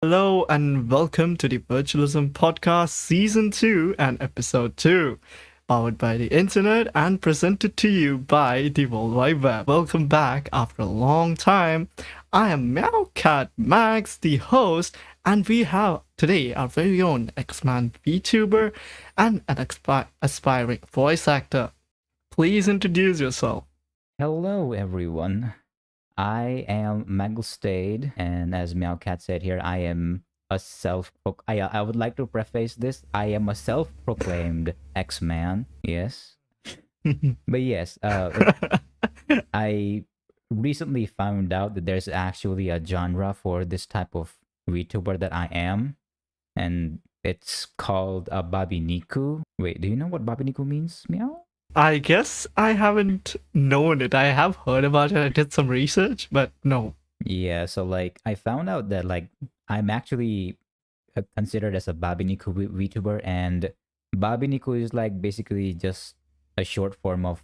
Hello and welcome to the Virtualism Podcast Season 2 and Episode 2, powered by the internet and presented to you by the World Wide Web. Welcome back after a long time. I am Meowcat Max, the host, and we have today our very own X-Man vtuber and an aspiring voice actor. Please introduce yourself. Hello, everyone. I am Mangled Staid, and as Meowcat said here, I am a I would like to preface this. I am a self-proclaimed X-Man. Yes, but yes, I recently found out that there's actually a genre for this type of VTuber that I am, and it's called a Babiniku. Wait, do you know what Babiniku means, Meow? I guess I haven't known it. I have heard about it. I did some research, but no. Yeah, so I found out that I'm actually considered as a Babiniku VTuber, and Babiniku is basically just a short form of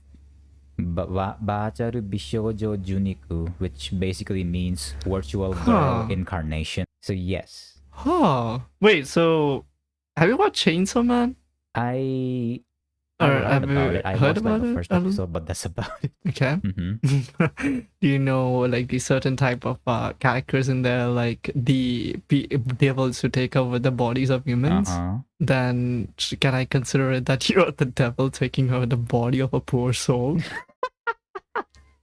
Bacharu Bishojo Juniku, which basically means virtual girl incarnation. So yes. Wait, so have you watched Chainsaw Man? I Have heard you about it. I heard watched about the it? first episode, but that's about it. Okay. Mm-hmm. Do you know the certain type of characters in there, like the devils who take over the bodies of humans? Then can I consider it that you are the devil taking over the body of a poor soul?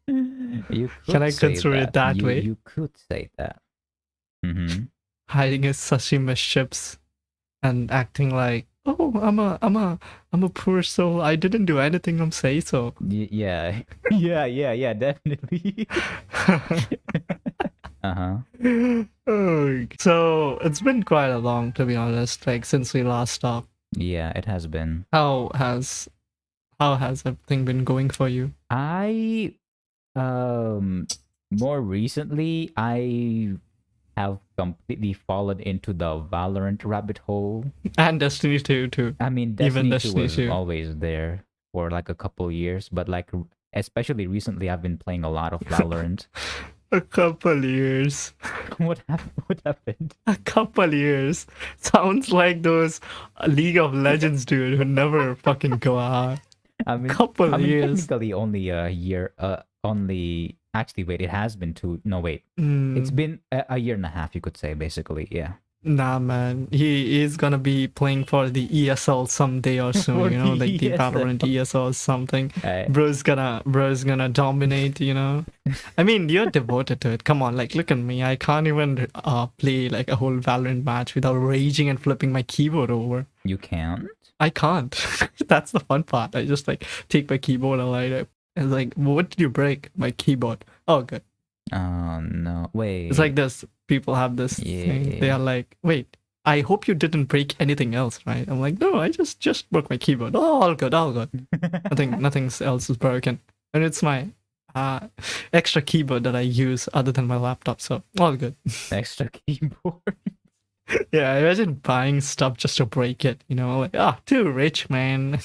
Can I consider it that way? You could say that. Mm-hmm. Hiding his sashimi ships and acting like, oh, I'm a poor soul. I didn't do anything. I'm say so. Yeah, definitely. So it's been quite a long, to be honest. Since we last talked. Yeah, it has been. How has everything been going for you? I more recently I have completely fallen into the Valorant rabbit hole. And Destiny 2 too. I mean, Destiny 2 was always there for a couple years, but especially recently I've been playing a lot of Valorant. A couple years. What happened? A couple years. Sounds like those League of Legends dude who never fucking go out. I mean, years. Technically only a year. Actually, wait, it has been two. No, wait. It's been a year and a half, you could say, basically. Yeah. Nah, man. He is gonna be playing for the ESL someday or soon, the Valorant ESL or something. Bro's gonna dominate, I mean, you're devoted to it. Come on, look at me. I can't even play a whole Valorant match without raging and flipping my keyboard over. You can't? I can't. That's the fun part. I just take my keyboard and light it. And what did you break? My keyboard. Oh, good. Oh, no. Wait. It's like this. People have this thing. They are like, wait, I hope you didn't break anything else, right? I'm like, no, I just broke my keyboard. Oh, all good. Nothing else is broken. And it's my extra keyboard that I use other than my laptop, so all good. Extra keyboard? Yeah, imagine buying stuff just to break it, too rich, man.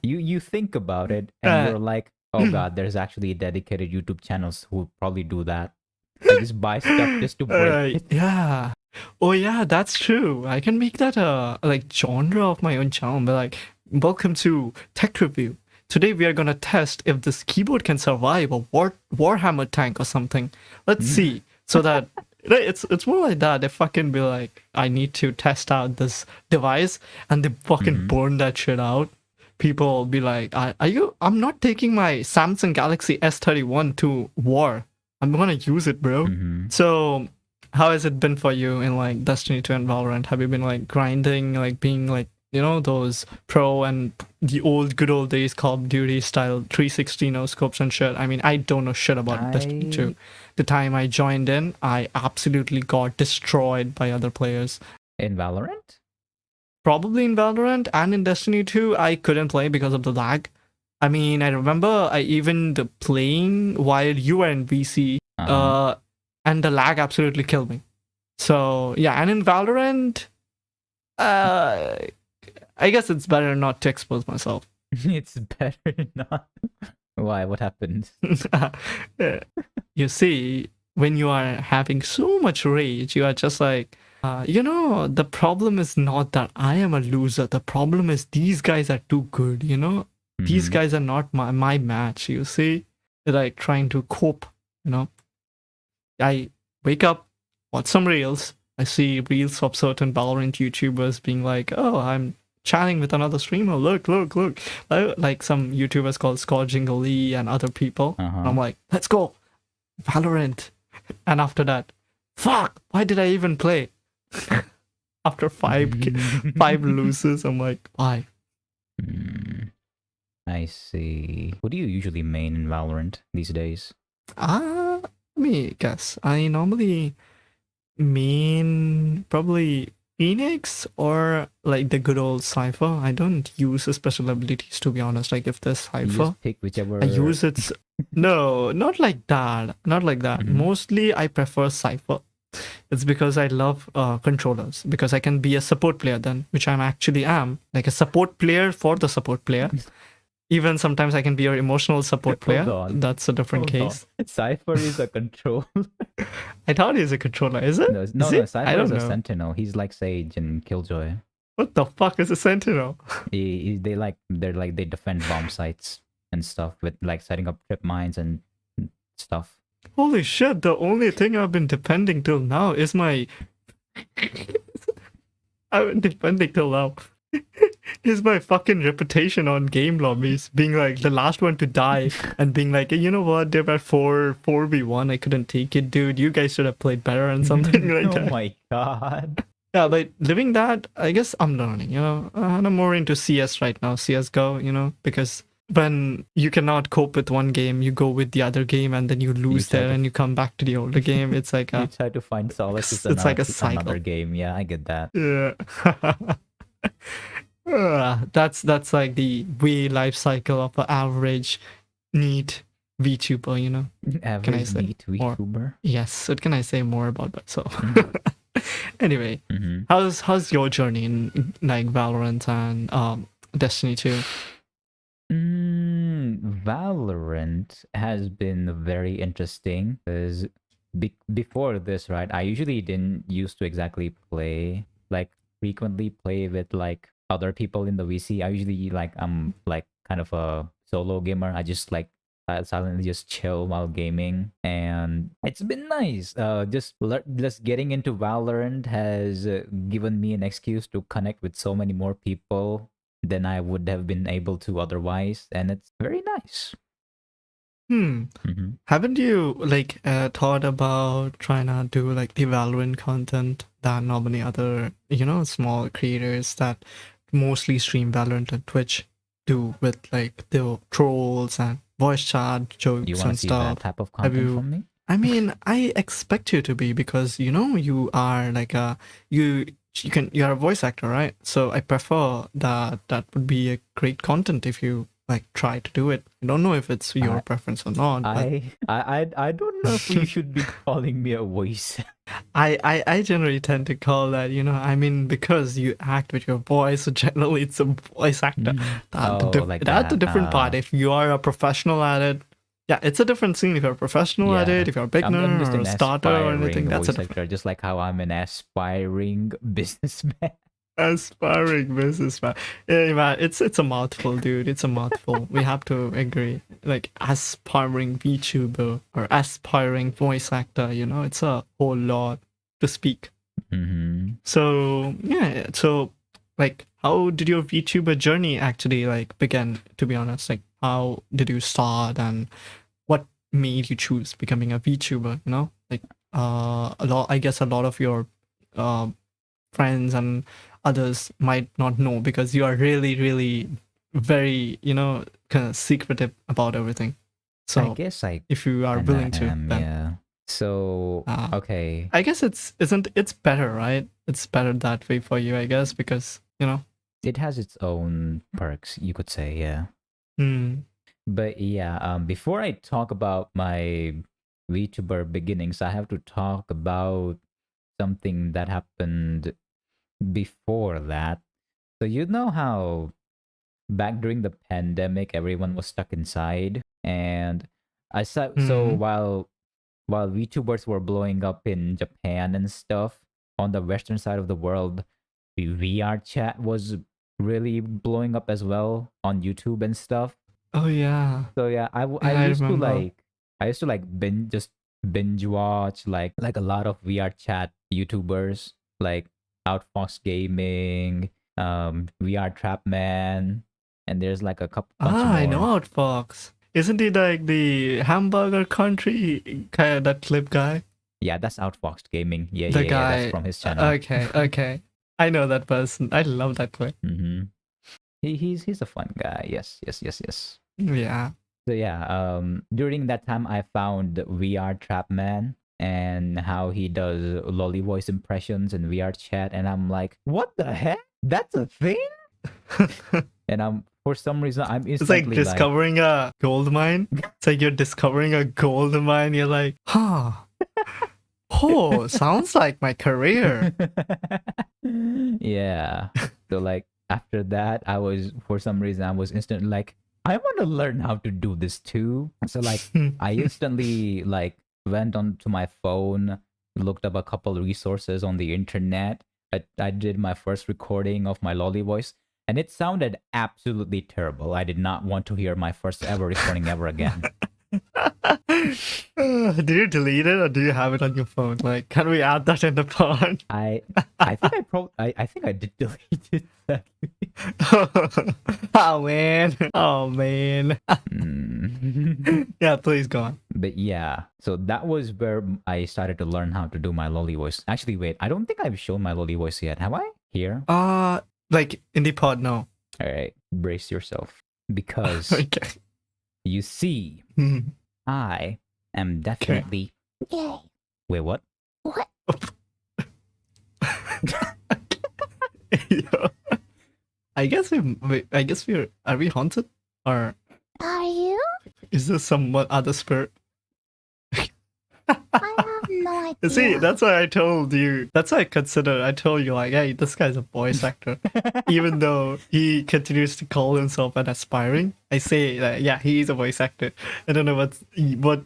You think about it and you're like, oh god, there's actually dedicated YouTube channels who probably do that. I just buy stuff just to break it. Yeah. Oh yeah, that's true. I can make that a genre of my own channel. But welcome to Tech Review. Today we are gonna test if this keyboard can survive a Warhammer tank or something. Let's see. So that it's more like that. They fucking be like, I need to test out this device, and they fucking burn that shit out. People will be like, I'm not taking my Samsung Galaxy S31 to war. I'm gonna use it, bro. So how has it been for you in Destiny 2 and Valorant? Have you been grinding, being those pro and the good old days Call of Duty style 360 no scopes and shit? I mean, I don't know shit about Destiny 2. The time I joined in, I absolutely got destroyed by other players. In Valorant? Probably in Valorant, and in Destiny 2, I couldn't play because of the lag. I mean, I remember the playing while you were in VC, and the lag absolutely killed me. So, yeah, and in Valorant, I guess it's better not to expose myself. It's better not. Why? What happened? You see, when you are having so much rage, you are just like, the problem is not that I am a loser. The problem is these guys are too good, These Mhm. guys are not my match, you see? Like trying to cope, you know? I wake up, watch some reels. I see reels of certain Valorant YouTubers being like, oh, I'm chatting with another streamer. Look, look, look. Like some YouTubers called Scourging Lee and other people. And I'm Uh-huh. like, let's go. Valorant. And after that, fuck, why did I even play? After five loses, I'm like, why? Mm, I see. What do you usually main in Valorant these days? Let me guess. I normally main probably Phoenix or like the good old Cypher. I don't use the special abilities, to be honest. Like if there's You Cypher, just pick I whichever. use its. No, not like that. Not like that. Mhm. Mostly I prefer Cypher. It's because I love controllers, because I can be a support player then, which I'm actually am, like a support player for the support player. Even sometimes I can be your emotional support Hold player. on. That's a different Hold on. case. Cypher is a control. I thought he's a controller. Is it? No, Is no. it? I Cypher is don't a know. sentinel. He's like Sage and Killjoy. What the fuck is a sentinel? They defend bomb sites and stuff with like setting up trip mines and stuff. Holy shit, the only thing I've been defending till now is my. I've been defending till now. Is my fucking reputation on game lobbies being like the last one to die and being like, you know what, there were 4v1, I couldn't take it, dude. You guys should have played better and something like Oh that. my god. Yeah, but living that, I guess I'm learning, and I'm more into CS right now, CSGO, because when you cannot cope with one game, you go with the other game and then you lose try there to- and you come back to the older game. It's like You a, try to find solace with it's like a another cycle. game. Yeah, I get that. Yeah. That's like the way life cycle of an average neat VTuber, Can I Average say neat more? VTuber. Yes, what can I say more about myself? Mhm. Anyway, Mhm. how's your journey in like Valorant and Destiny 2? Valorant has been very interesting because before this, right? I usually didn't used to exactly play like frequently play with like other people in the VC. I usually like I'm like kind of a solo gamer. I just like silently just chill while gaming, and it's been nice. Just getting into Valorant has given me an excuse to connect with so many more people than I would have been able to otherwise, and it's very nice. Hmm. Mm-hmm. Haven't you like thought about trying to do like the Valorant content that normally other small creators that mostly stream Valorant on Twitch do, with like the trolls and voice chat You jokes want to and see that stuff? type of Have content you? from me? I mean, I expect you to be, because you are like you're a voice actor, right? So I prefer that would be a great content if you like try to do it. I don't know if it's your I preference or not, but I don't know if you should be calling me a voice. I generally tend to call that, I mean, because you act with your voice, so generally it's a voice actor. Like That's a that. different part. If you are a professional at it, yeah, it's a different scene. If you're a professional at Yeah. it, if you're a I'm beginner just or an a starter or anything, aspiring that's a voice different actor, just like how I'm an aspiring businessman. aspiring businessman. Yeah, man, it's a mouthful, dude. It's a mouthful. We have to agree. Like aspiring VTuber or aspiring voice actor, it's a whole lot to speak. Mm-hmm. So yeah, so like, how did your VTuber journey actually like begin? To be honest, like, how did you start, and what made you choose becoming a VTuber? Like, I guess a lot of your uh, friends and others might not know, because you are really, really very, kind of secretive about everything. I So guess I if you are kinda willing to, am, then yeah. So okay. I guess it's better, right? It's better that way for you, I guess, because It has its own perks, you could say, yeah. Hmm. But yeah, before I talk about my VTuber beginnings, I have to talk about something that happened before that. So you know how back during the pandemic everyone was stuck inside, and I saw so Hmm. while VTubers were blowing up in Japan and stuff, on the western side of the world, the VR chat was really blowing up as well on YouTube and stuff. Oh yeah. So yeah, I Yeah, I used to remember. binge watch like a lot of VR chat YouTubers like Outfox Gaming, VR Trapman, and there's like a couple bunch Ah, I know more. Outfox. Isn't he like the hamburger country kind of that clip guy? Yeah, that's Outfox Gaming. Yeah, The yeah, yeah. That's guy. from his channel. Okay, okay. I know that person. I love that clip. Mm-hmm. He's a fun guy. Yes, yes, yes, yes. Yeah. So yeah, during that time I found VR Trapman and how he does lolly voice impressions in VR chat, and I'm like, what the heck? That's a thing? And I'm for some reason I'm It's like instantly like, discovering a gold mine. It's like you're discovering a gold mine. You're like, huh. Oh, sounds like my career. yeah. So like after that, I was for some reason I was instantly like, I want to learn how to do this too. So like I instantly like went onto my phone, looked up a couple resources on the internet. I did my first recording of my lolly voice, and it sounded absolutely terrible. I did not want to hear my first ever recording ever again. Did you delete it or do you have it on your phone? Like, can we add that in the pod? I think I did delete it. Oh man. Oh man. Mm. Yeah, please go on. But yeah, so that was where I started to learn how to do my lolly voice. Actually, wait, I don't think I've shown my lolly voice yet. Have I? Here? Like in the pod, no. All right, brace yourself. Because Okay. you see, Mhm. I am definitely gay. Wait, what? What? Yeah. I guess we're are we haunted? Or Are you? is this some other spirit? I have no idea. See, that's why I told you. That's why I told you, like, hey, this guy's a voice actor. Even though he continues to call himself an aspiring, I say that, yeah, he is a voice actor. I don't know what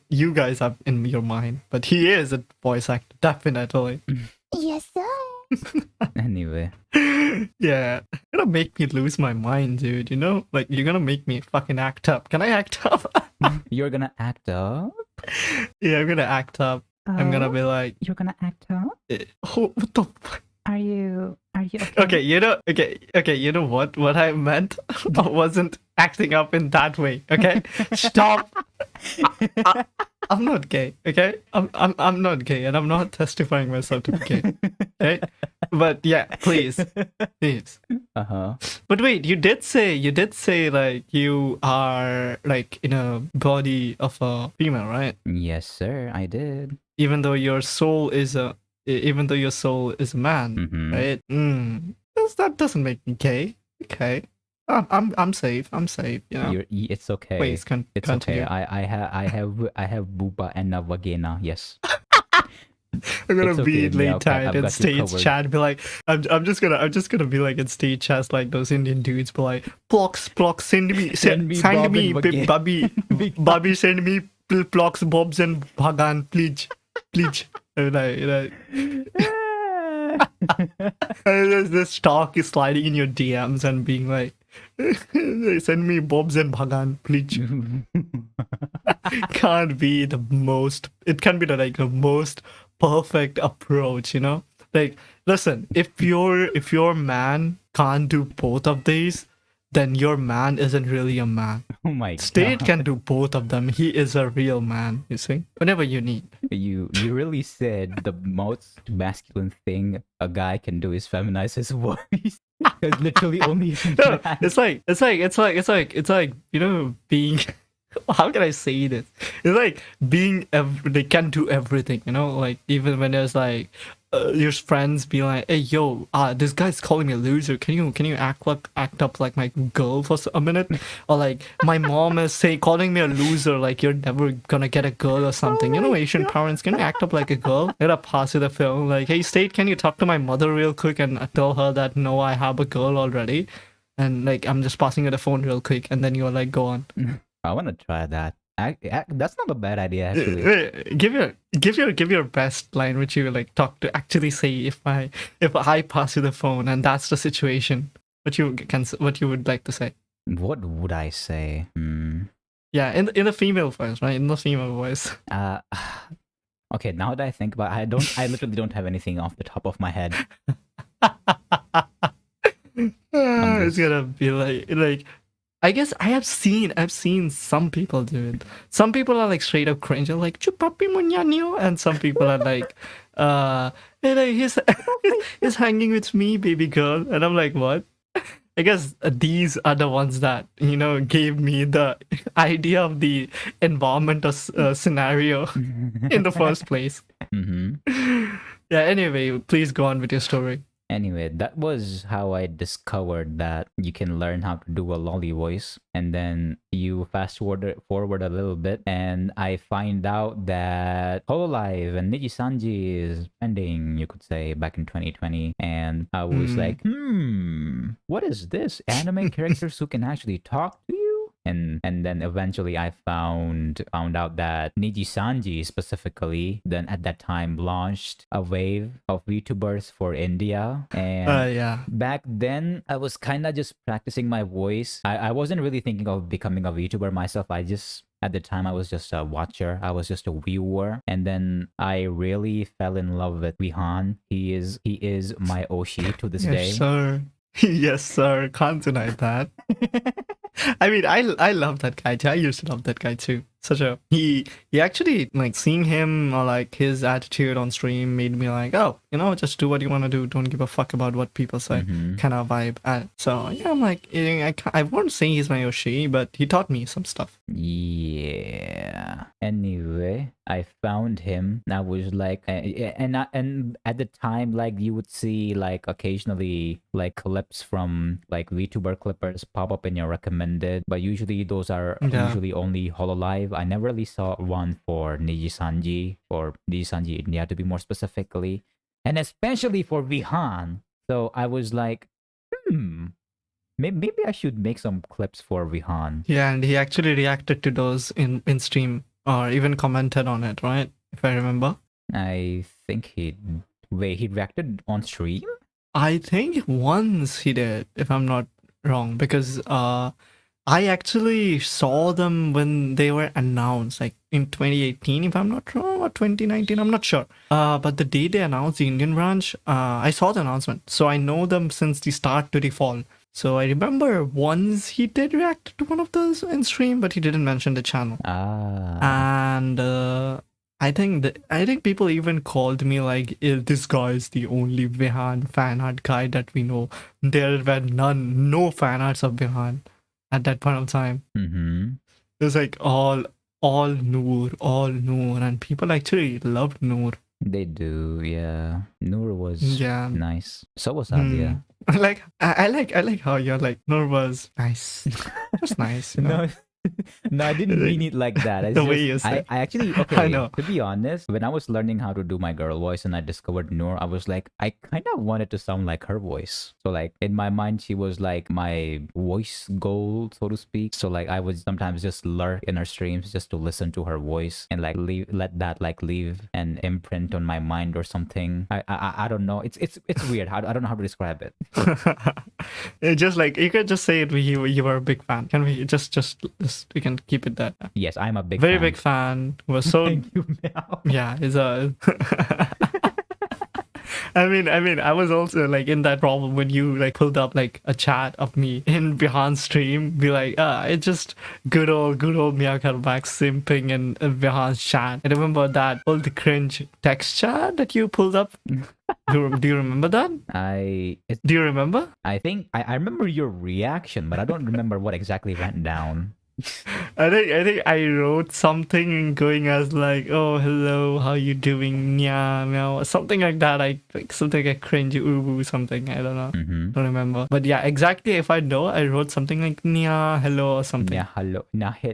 you guys have in your mind, but he is a voice actor, definitely. Yes, sir. Anyway, Yeah, you're gonna make me lose my mind, dude. You know, like you're gonna make me fucking act up. Can I act up? you're gonna act up? Yeah, I'm gonna act up. I'm gonna be like, You're gonna act up? oh, what the fuck? Are you okay? Okay, you know what I meant wasn't acting up in that way. Okay, stop. I'm not gay. Okay, I'm not gay, and I'm not testifying myself to be gay. Okay, but yeah, please. Uh-huh. But wait, you did say like you are like in a body of a female, right? Yes, sir, I did. Even though your soul is a man, Mhm. right? That doesn't make me gay. Okay, I'm safe. You know. It's okay. Please It's continue. okay. I have booba and a vagina. Yes. I'm gonna It's be okay, late Meowcat, night I've in got you stage covered. chat. Be like, I'm just gonna be like in stage chat like those Indian dudes. Be like, blocks, send me, Send me Bob and Vagina." Bobby, send me blocks, bobs and bhagan, please. And this talk is sliding in your DMs and being like, send me bobs and bhagan, please. Can't be the most. It can be the most perfect approach, you know. Like, listen, if your man can't do both of these, then your man isn't really a man. Oh my State god. can do both of them. He is a real man. You see, whenever you need. You really said the most masculine thing a guy can do is feminize his voice. Because literally only No, it's like you know, being. How can I say this? It's like being. They can do everything, you know. Like even when there's like your friends be like, "Hey, yo, this guy's calling me a loser. Can you act up like my girl for a minute?" Or like my mom is calling me a loser, like you're never gonna get a girl or something. You know, Asian parents, can you act up like a girl? I gotta pass you the film. Like, hey, State, can you talk to my mother real quick and tell her that no, I have a girl already, and like I'm just passing her the phone real quick, and then you're like, go on. I want to try that. That's not a bad idea, actually. Give your best line which you like talk to actually say if I pass you the phone and that's the situation. What you would like to say? What would I say? Yeah, in the female voice, right? In the female voice. Okay, now that I think about it, I literally don't have anything off the top of my head. It's gonna be like I guess I've seen some people do it. Some people are like straight up cringe, they're like chupapi munyanyo, and some people are like hey, like, he's hanging with me, baby girl, and I'm like, what? I guess these are the ones that gave me the idea of the environment or scenario in the first place. Yeah. Anyway, please go on with your story. Anyway, that was how I discovered that you can learn how to do a lolly voice. And then you fast forward a little bit, and I find out that Hololive and Nijisanji is ending, you could say, back in 2020. And I was like, what is this? Anime characters who can actually talk to you? And then eventually I found out that Nijisanji specifically then at that time launched a wave of VTubers for India. And Yeah. back then I was kind of just practicing my voice. I wasn't really thinking of becoming a VTuber myself. At the time I was just a watcher. I was just a viewer. And then I really fell in love with Vihan. He is my Oshi to this day. Yes, sir. Yes, sir. Can't deny that. I mean, I love that guy too. I used to love that guy too. He actually, like, seeing him or like his attitude on stream made me like, oh, just do what you want to do. Don't give a fuck about what people say. Kind of vibe. So yeah, I'm like, I won't say he's my Yoshi, but he taught me some stuff. Yeah. Anyway, I found him. I was like, and at the time, like, you would see like occasionally like clips from like VTuber clippers pop up in your recommended, but usually those are usually only Hololive. I never really saw one for Nijisanji or Nijisanji India to be more specifically, and especially for Vihan. So I was like, maybe I should make some clips for Vihan. Yeah, and he actually reacted to those in stream or even commented on it, right? If I remember. I think he reacted on stream? I think once he did, if I'm not wrong, because I actually saw them when they were announced, like in 2018, if I'm not wrong, or 2019, I'm not sure. But the day they announced the Indian branch, I saw the announcement. So I know them since the start to the fall. So I remember once he did react to one of those in stream, but he didn't mention the channel. And I think people even called me like, this guy is the only Vihan fan art guy that we know. There were no fan arts of Vihan at that point of time. It was like all Noor, and people actually loved Noor. They do, yeah. Noor was nice. So was Adia. I like how you're like, Noor was nice. Just nice. No, I didn't mean it like that. It's The way you said. I actually, okay, I know. to be honest, when I was learning how to do my girl voice and I discovered Noor, I was like, I kind of wanted to sound like her voice. So like in my mind, she was like my voice goal, so to speak. So like I would sometimes just lurk in her streams just to listen to her voice and like let that like leave an imprint on my mind or something. I don't know. It's weird. I don't know how to describe it. It's just like, you could just say it. You were a big fan. Can we just we can keep it that? Yes, I'm a very fan. big fan. Was so Thank you, Meow. yeah. It's a. I mean, I was also like in that problem when you like pulled up like a chat of me in Vihan's stream, be like, it's just good old Meowcat Max simping in Vihan's chat. I remember that all the cringe text chat that you pulled up. Do you remember that? Do you remember? I think I remember your reaction, but I don't remember what exactly went down. I think I wrote something going as like, oh, hello, how you doing? Nya, meow, something like that. Something like cringy, ubu, something. I don't know. Don't remember. But yeah, exactly. If I know, I wrote something like nya, hello, or something. Nya, hello.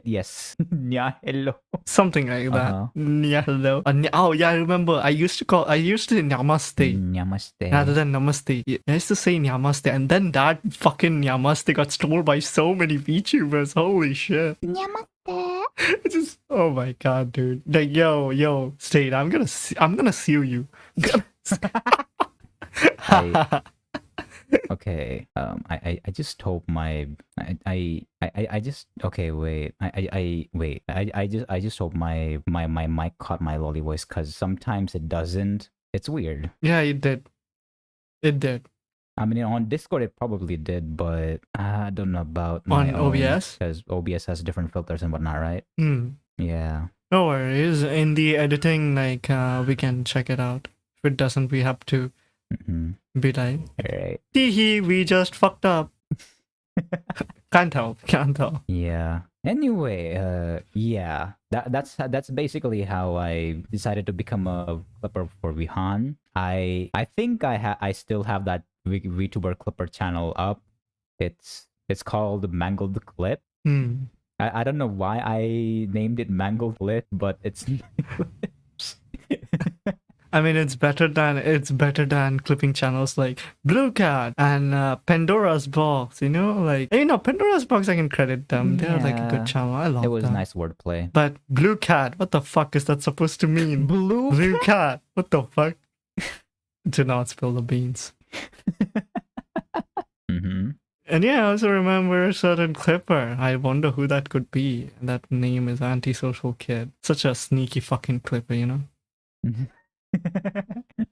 Yes. Nya, hello. Something like that. Nya, hello. Oh yeah, I remember. I used to say Namaste. Namaste. Rather than Namaste. I used to say Namaste, and then that fucking Namaste got stolen by so many VTubers. Holy shit. Namaste It's just, oh my god, dude. Like, yo, State, I'm gonna sue you. Okay. I just hope my I just okay. Wait. I wait. I just hope my mic caught my lolly voice because sometimes it doesn't. It's weird. Yeah, it did. It did. I mean, on Discord it probably did, but I don't know about On OBS? because OBS has different filters and whatnot, right? Yeah. No worries. In the editing, like, we can check it out. If it doesn't, we have to be like, Alright. hee, we just fucked up. Can't help. Yeah. Anyway, yeah. That's basically how I decided to become a clipper for Vihan. I think I still have that VTuber clipper channel up. It's called Mangled Clip. I don't know why I named it Mangled Clip, but it's I mean, it's better than clipping channels like Blue Cat and Pandora's Box. Like, Pandora's Box, I can credit them. They're like a good channel. I love it was them. nice wordplay. But Blue Cat, what the fuck is that supposed to mean? Blue Cat, what the fuck? Do not spill the beans. And yeah, I also remember a certain clipper. I wonder who that could be. That name is Antisocial Kid. Such a sneaky fucking clipper,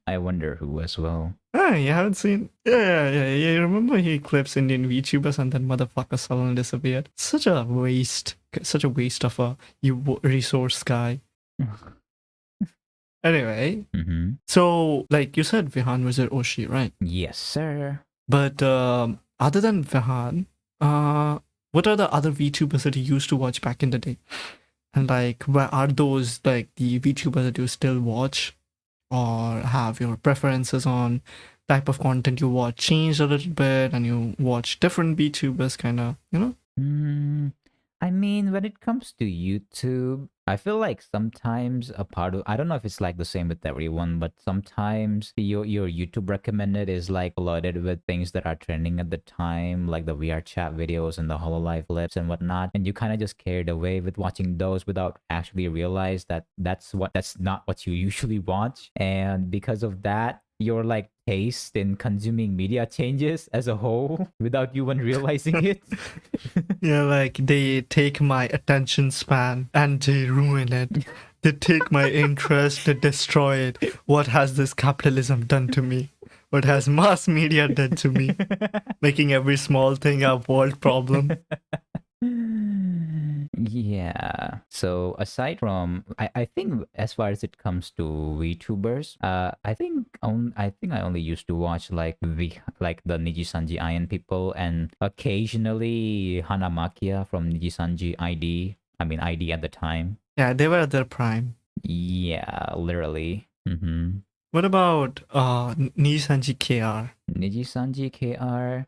I wonder who as well. Ah, you haven't seen? Yeah. You remember he clips Indian VTubers and then motherfucker suddenly disappeared. Such a waste of a resource guy. Anyway, so like you said, Vihan was at Oshi, right? Yes, sir. But other than Vihan, what are the other VTubers that you used to watch back in the day? And like, where are those like the VTubers that you still watch? Or have your preferences on type of content you watch changed a little bit and you watch different VTubers, kind of, I mean, when it comes to YouTube, I feel like sometimes a part of, I don't know if it's like the same with everyone, but sometimes your YouTube recommended is like flooded with things that are trending at the time, like the VR chat videos and the HoloLive clips and whatnot. And you kind of just carried away with watching those without actually realize that that's not what you usually watch. And because of that, your like taste in consuming media changes as a whole without you even realizing it. Yeah, like they take my attention span and they ruin it. They take my interest, they destroy it. What has this capitalism done to me? What has mass media done to me? Making every small thing a world problem. Yeah. So aside from, I think as far as it comes to VTubers, I think I only used to watch like the Nijisanji Iron people and occasionally Hanamakia from Nijisanji ID. I mean ID at the time. Yeah, they were at their prime. Yeah, literally. What about Nijisanji KR? Nijisanji KR,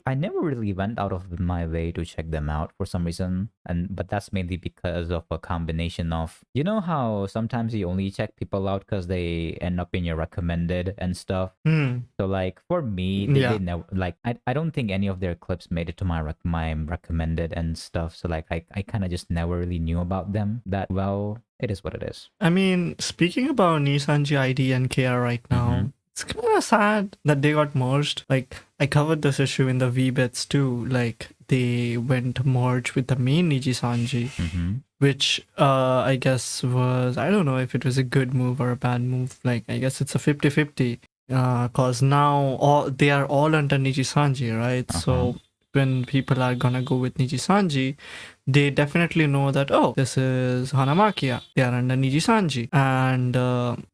I never really went out of my way to check them out for some reason, but that's mainly because of a combination of, you know how sometimes you only check people out because they end up in your recommended and stuff. So like for me, they never, like I don't think any of their clips made it to my recommended and stuff. So like I kind of just never really knew about them that well. It is what it is. I mean, speaking about Nisanji ID and KR right now, it's kind of sad that they got merged. Like, I covered this issue in the V-Bits too. Like, they went merged with the main Nijisanji, which I guess was, I don't know if it was a good move or a bad move. Like, I guess it's a 50-50. Because now they are all under Nijisanji, right? So when people are gonna go with Nijisanji, they definitely know that, oh, this is Hanamakia. They are under Nijisanji. And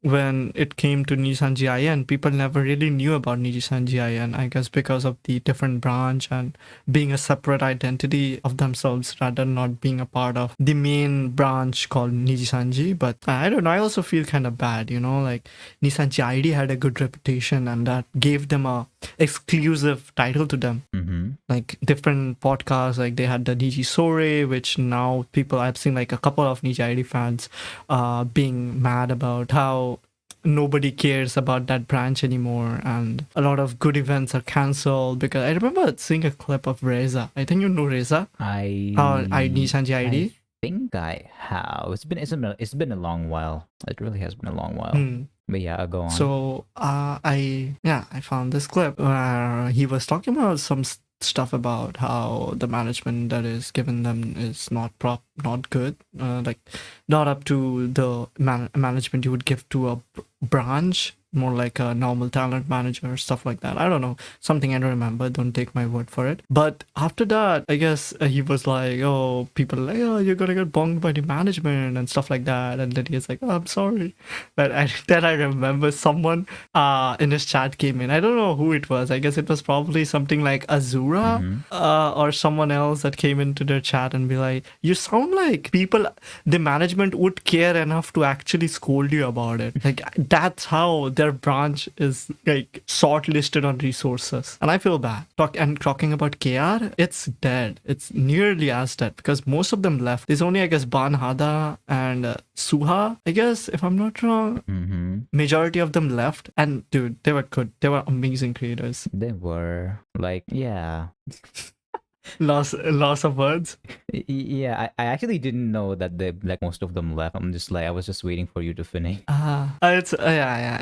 when it came to Nijisanji IN, people never really knew about Nijisanji IN, I guess because of the different branch and being a separate identity of themselves rather not being a part of the main branch called Nijisanji. But I don't know, I also feel kind of bad, like Nijisanji ID had a good reputation and that gave them a exclusive title to them. Like different podcasts, like they had the Niji Sore, which now I've seen like a couple of Niji ID fans being mad about how nobody cares about that branch anymore, and a lot of good events are cancelled. Because I remember seeing a clip of Reza. I think you know Reza. How ID Sanji ID. I think I have. It's been a long while. It really has been a long while. Hmm. But yeah, go on. So I found this clip where he was talking about some stuff about how the management that is given them is not good, like not up to the management you would give to a branch, more like a normal talent manager, stuff like that. I don't know, something I don't remember, don't take my word for it. But after that, I guess he was like, oh, people are like, oh, you're gonna get bonked by the management and stuff like that. And then he's like, oh, I'm sorry. But then I remember someone in his chat came in. I don't know who it was. I guess it was probably something like Azura or someone else that came into their chat and be like, you sound like people, the management would care enough to actually scold you about it. Like, that's how their branch is like shortlisted on resources. And I feel bad. Talking about KR, it's dead. It's nearly as dead because most of them left. There's only, I guess, Banhada and Suha, I guess, if I'm not wrong. Majority of them left. And dude, they were good. They were amazing creators. They were like, yeah. Loss of words. Yeah, I actually didn't know that they like most of them left. I'm just like, I was just waiting for you to finish. It's yeah.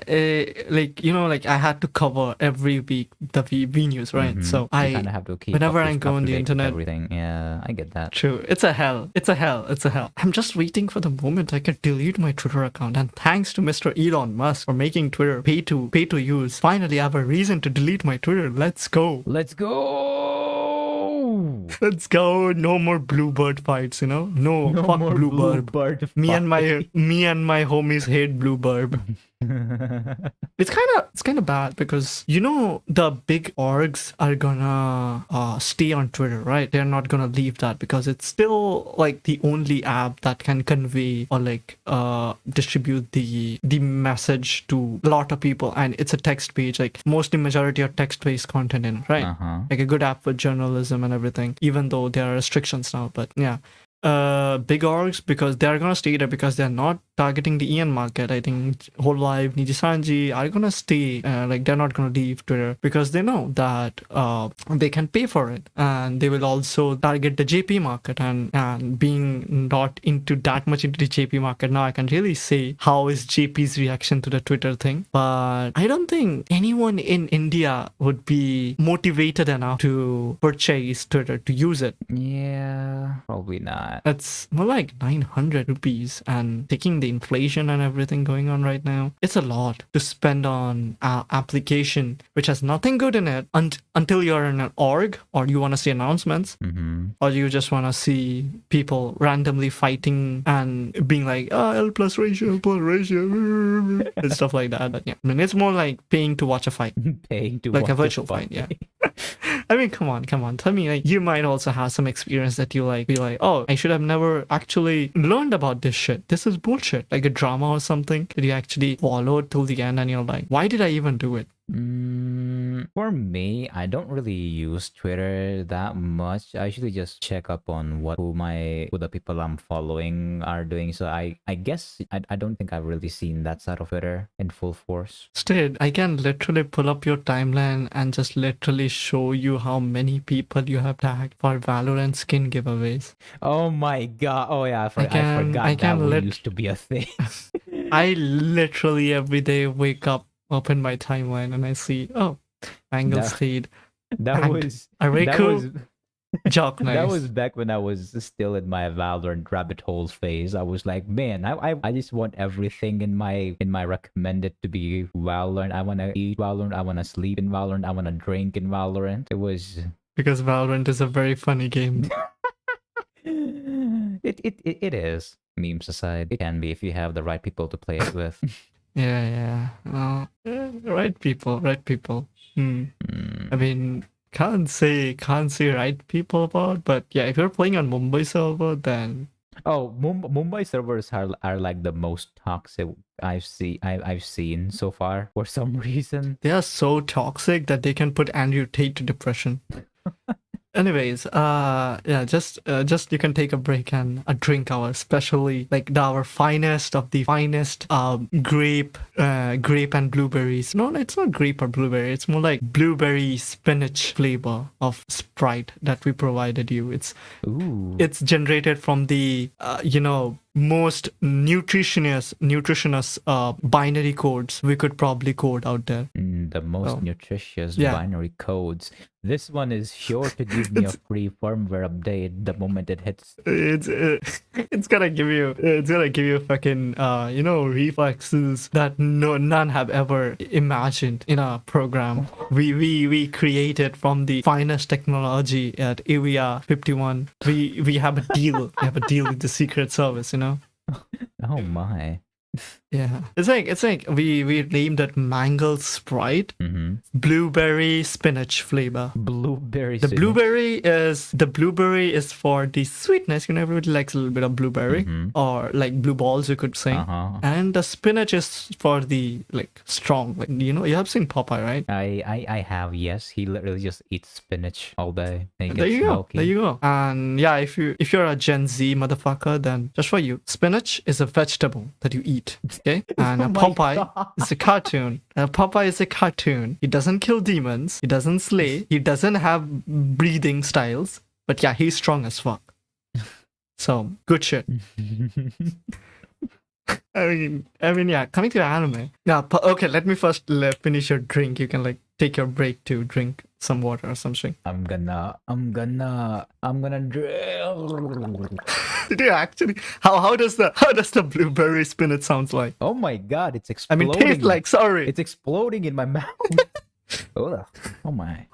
Like, you know, like I had to cover every week the V news, right? So you kind of have to keep whenever I up go on to the date with internet, everything. Yeah, I get that. True. It's a hell. I'm just waiting for the moment I can delete my Twitter account. And thanks to Mr. Elon Musk for making Twitter pay to use. Finally, I have a reason to delete my Twitter. Let's go. Let's go. Let's go. No more bluebird fights, you know? No fuck more bluebird. Me and my homies hate bluebird. It's kind of bad because, you know, the big orgs are gonna stay on Twitter, right? They're not gonna leave that because it's still like the only app that can convey or like distribute the message to a lot of people, and it's a text page, like mostly majority of text-based content in it, right? Like a good app for journalism and everything, even though there are restrictions now. But yeah, big orgs, because they're gonna stay there because they're not targeting the Ian market. I think Whole Life, Nijisanji are gonna stay, like they're not gonna leave Twitter because they know that they can pay for it, and they will also target the JP market. And being not into that much into the JP market now, I can really say how is JP's reaction to the Twitter thing. But I don't think anyone in India would be motivated enough to purchase Twitter, to use it. Yeah, probably not. It's more like 900 rupees, and taking the inflation and everything going on right now, it's a lot to spend on an application which has nothing good in it until you're in an org or you want to see announcements, or you just want to see people randomly fighting and being like, oh, L plus ratio and stuff like that. But yeah, I mean, it's more like paying to watch a fight. Paying to like watch a virtual fight, yeah. I mean, come on. Tell me, like, you might also have some experience that you like, be like, oh, I should have never actually learned about this shit. This is bullshit. Like a drama or something that you actually followed till the end and you're like, why did I even do it? For me, I don't really use Twitter that much. I usually just check up on who the people I'm following are doing. So I guess I don't think I've really seen that side of Twitter in full force. Instead, I can literally pull up your timeline and just literally show you how many people you have tagged for Valorant skin giveaways. Oh my god! Oh yeah, I forgot that one used to be a thing. I literally every day wake up, open my timeline, and I see, oh, Mangled Staid. That was Jock nice. That was back when I was still in my Valorant rabbit hole phase. I was like, man, I just want everything in my recommended to be Valorant. I want to eat Valorant. I want to sleep in Valorant. I want to drink in Valorant. It was because Valorant is a very funny game. It is. Memes aside, it can be if you have the right people to play it with. Yeah. Well, right people. I mean, can't say right people about, but yeah, if you're playing on Mumbai server, then Mumbai servers are like the most toxic I've seen so far for some reason. They are so toxic that they can put Andrew Tate to depression. anyways, yeah, just you can take a break and drink our specially like our finest of the finest grape and blueberries. No, it's not grape or blueberry. It's more like blueberry spinach flavor of Sprite that we provided you. Ooh. It's generated from the most nutritious binary codes we could probably code out there. The most Oh. nutritious Yeah. binary codes. This one is sure to give me a free firmware update the moment it hits. It's gonna give you fucking reflexes that none have ever imagined in a program. We created from the finest technology at Area 51. We have a deal. We have a deal with the Secret Service, you know. Oh my. Yeah, it's like we named it Mangled Sprite, Mm-hmm. blueberry spinach flavor. Blueberry. The spinach. blueberry is for the sweetness. You know, everybody likes a little bit of blueberry, Mhm. or like blue balls, you could say. Uh-huh. And the spinach is for the like strong. Like you have seen Popeye, right? I have, yes. He literally just eats spinach all day. And he There gets you go. bulky. There you go. And yeah, if you're a Gen Z motherfucker, then just for you, spinach is a vegetable that you eat. Okay, and Oh my Popeye God. is a cartoon. Popeye is a cartoon. He doesn't kill demons. He doesn't slay. He doesn't have breathing styles. But yeah, he's strong as fuck. So good shit. I mean, yeah. Coming to anime. Yeah. Okay. Let me first finish your drink. You can like take your break to drink some water or something. I'm gonna drill. Did you actually? How does the blueberry spinach sounds like? Oh my god, it's I exploding. mean, taste like sorry. It's exploding in my mouth. Oh my.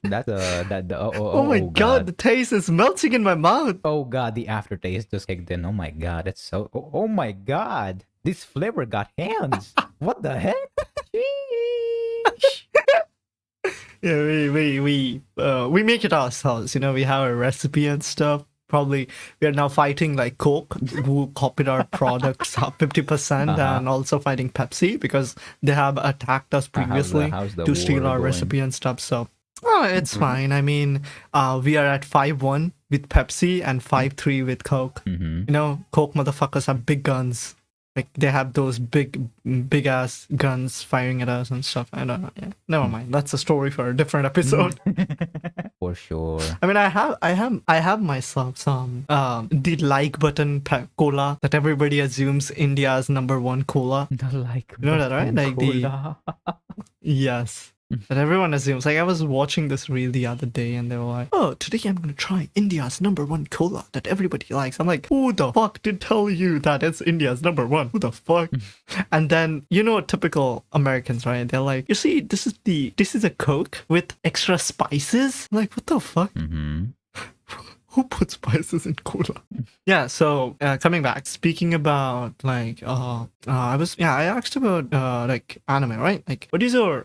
That's Oh my god, the taste is melting in my mouth. Oh god, the aftertaste just kicked in. Oh my god, it's so. Oh my god, this flavor got hands. What the heck? Sheesh. Yeah, we make it ourselves. You know, we have a recipe and stuff. Probably we are now fighting like Coke, who copied our products 50%, Uh-huh. and also fighting Pepsi because they have attacked us previously how's the to steal war our going? recipe and stuff. So, it's fine. I mean, we are at 5-1 with Pepsi and 5-3 with Coke. Mm-hmm. You know, Coke motherfuckers have big guns. Like they have those big ass guns firing at us and stuff. I don't know. Yeah. Never mind. That's a story for a different episode. For sure. I mean, I have myself some the like button cola that everybody assumes India's #1 cola. The like. You know that, right? Like the Cola. yes. That everyone assumes. Like I was watching this reel the other day, and they were like, "Oh, today I'm gonna try India's #1 cola that everybody likes." I'm like, "Who the fuck did tell you that it's India's #1? Who the fuck?" And then typical Americans, right? They're like, "You see, this is a Coke with extra spices." I'm like, what the fuck? Mm-hmm. Who puts spices in cola? Yeah, so coming back, speaking about like I asked about like anime, right? Like what is your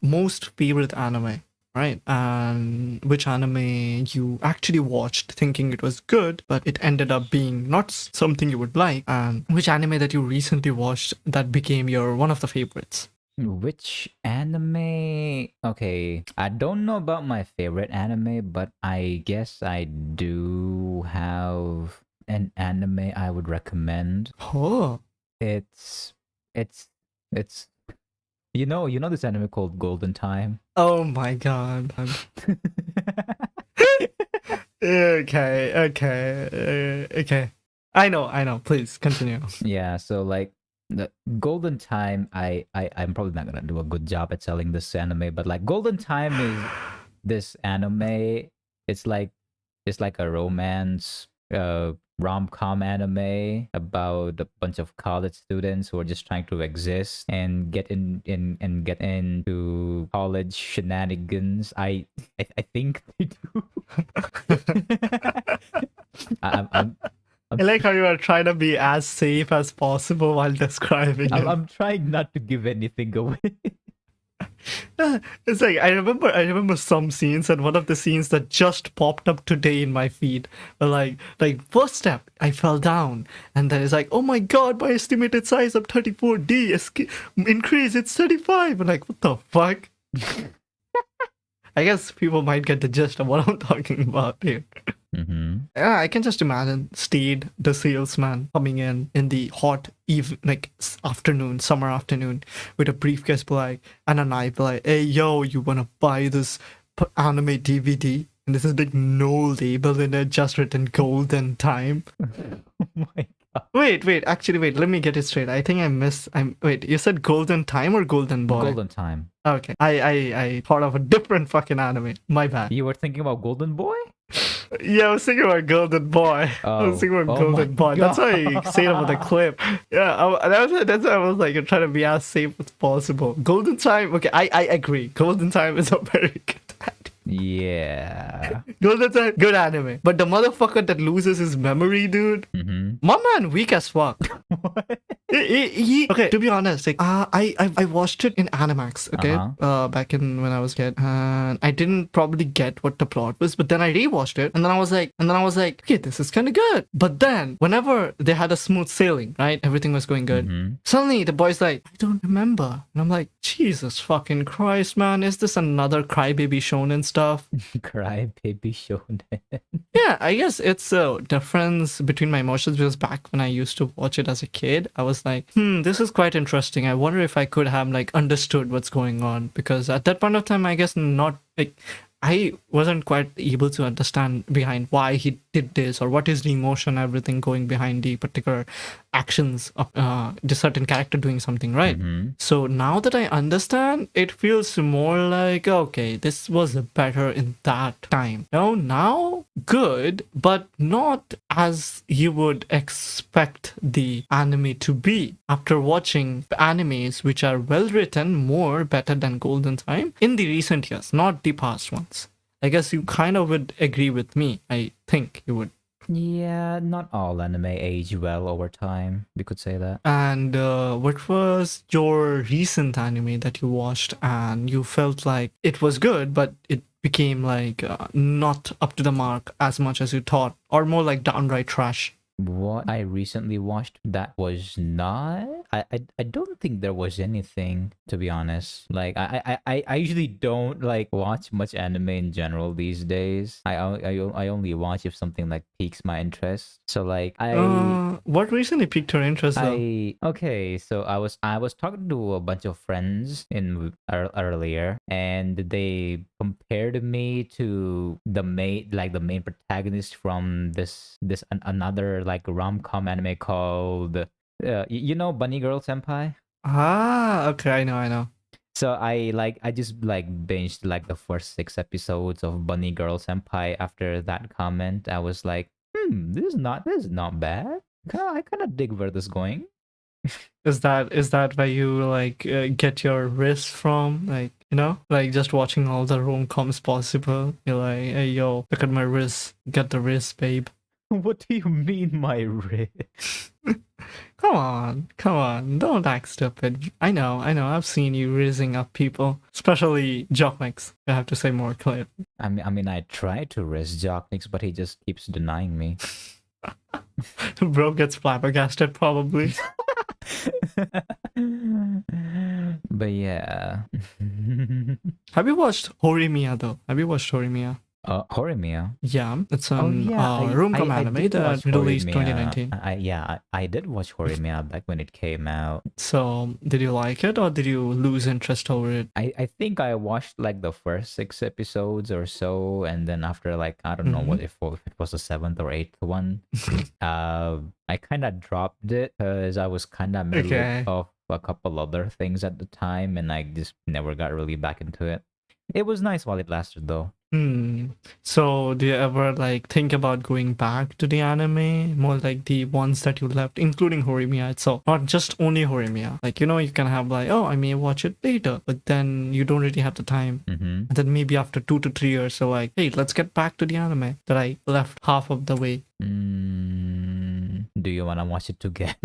most favorite anime, right? And which anime you actually watched thinking it was good, but it ended up being not something you would like, and which anime that you recently watched that became your one of the favorites? Which anime? Okay, I don't know about my favorite anime, but I guess I do have an anime I would recommend. Oh, It's you know this anime called Golden Time. oh my god. Okay. I know. Please continue. Yeah, so like the Golden Time, I'm probably not gonna do a good job at selling this anime, but like Golden Time is this anime. It's like a romance rom-com anime about a bunch of college students who are just trying to exist and get into college shenanigans. I think they do. I'm I like how you are trying to be as safe as possible while describing it. I'm trying not to give anything away. It's like I remember some scenes, and one of the scenes that just popped up today in my feed were like first step, I fell down, and then it's like, oh my god, my estimated size of 34D increase, it's 35. I'm like, what the fuck? I guess people might get the gist of what I'm talking about here. Mm-hmm. Yeah, I can just imagine Steed, the salesman, coming in the hot afternoon, summer afternoon, with a briefcase, be like, and a knife, be like, hey, yo, you wanna buy this anime DVD? And this is like no label in it, just written Golden Time. Oh my god. Wait, actually, wait, let me get it straight. I think wait, you said Golden Time or Golden Boy? Golden Time. Okay, I thought of a different fucking anime. My bad. You were thinking about Golden Boy? Yeah, I was thinking about Golden Boy. I was thinking about Golden my Boy. That's why God. I say it about the clip. Yeah, that's why I was like trying to be as safe as possible. Golden Time. Okay, I agree. Golden Time is a very good anime. Yeah. Golden Time, good anime. But the motherfucker that loses his memory, dude. Mm-hmm. My man, weak as fuck. What? Okay, to be honest, like I watched it in Animax, okay, back in when I was a kid, and I didn't probably get what the plot was, but then I rewatched it, and then I was like, okay, this is kind of good. But then whenever they had a smooth sailing, right, everything was going good. Mm-hmm. Suddenly the boy's like, I don't remember, and I'm like, Jesus fucking Christ, man, is this another crybaby shonen stuff? Cry baby shonen. Yeah, I guess it's a difference between my emotions because back when I used to watch it as a kid, I was like, this is quite interesting. I wonder if I could have like understood what's going on, because at that point of time, I guess not like I wasn't quite able to understand behind why he did this or what is the emotion, everything going behind the particular actions of the certain character doing something, right? Mm-hmm. So now that I understand, it feels more like, okay, this was better in that time. Now good, but not as you would expect the anime to be. After watching animes which are well written, more better than Golden Time in the recent years, not the past ones. I guess you kind of would agree with me. I think you would. Yeah, not all anime age well over time. We could say that. And what was your recent anime that you watched and you felt like it was good, but it became like not up to the mark as much as you thought, or more like downright trash? What I recently watched that was not. I don't think there was anything, to be honest. Like I usually don't like watch much anime in general these days. I only watch if something like piques my interest. So like what recently piqued your interest though? Okay, so I was talking to a bunch of friends earlier, and they compared me to the main protagonist from this another like rom-com anime called you know Bunny Girl Senpai. Okay, I know. So I just like binged like the first 6 episodes of Bunny Girl Senpai. After that comment, I was like, this is not bad. I kind of dig where this is going. Is that where you like get your wrist from? Like, like just watching all the rom-coms possible. You're like, hey yo, look at my wrist. Get the wrist, babe. What do you mean, my wrist? Come on, don't act stupid. I know, I've seen you raising up people, especially Jockmix. I have to say more clear. I mean, I try to raise Jockmix, but he just keeps denying me. Bro gets flabbergasted, probably. But yeah. Have you watched Horimiya though? Have you watched Horimiya? Horimiya. Yeah, it's a I rom-com anime did that watch released Horimiya. 2019. I did watch Horimiya back when it came out. So, did you like it or did you lose interest over it? I think I watched like the first 6 episodes or so, and then after like I don't know what if it was the 7th or 8th one, I kind of dropped it because I was kind of middle of a couple other things at the time, and I just never got really back into it. It was nice while it lasted though. So do you ever like think about going back to the anime, more like the ones that you left, including Horimiya itself, not just only Horimiya? Like, you can have like, oh, I may watch it later, but then you don't really have the time. And then maybe after 2 to 3 years, so like, hey, let's get back to the anime that I left half of the way. Do you want to watch it together?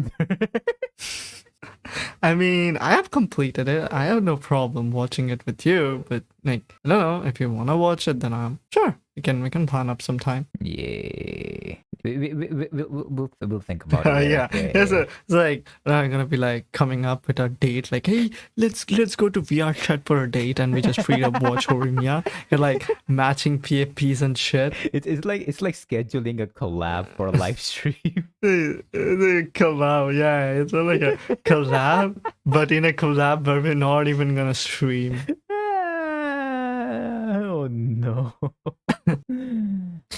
I mean, I have completed it. I have no problem watching it with you, but like, I don't know, if you want to watch it, then I'm sure. We can plan up sometime. Yeah. We'll think about it. Yeah, Okay. it's like I'm gonna be like coming up with a date, like, hey, let's go to VR chat for a date, and we just straight up watch Horimiya. You're like matching PFPs and shit. It's like scheduling a collab for a live stream. The collab, yeah, it's like a collab, but in a collab where we're not even gonna stream. Oh no.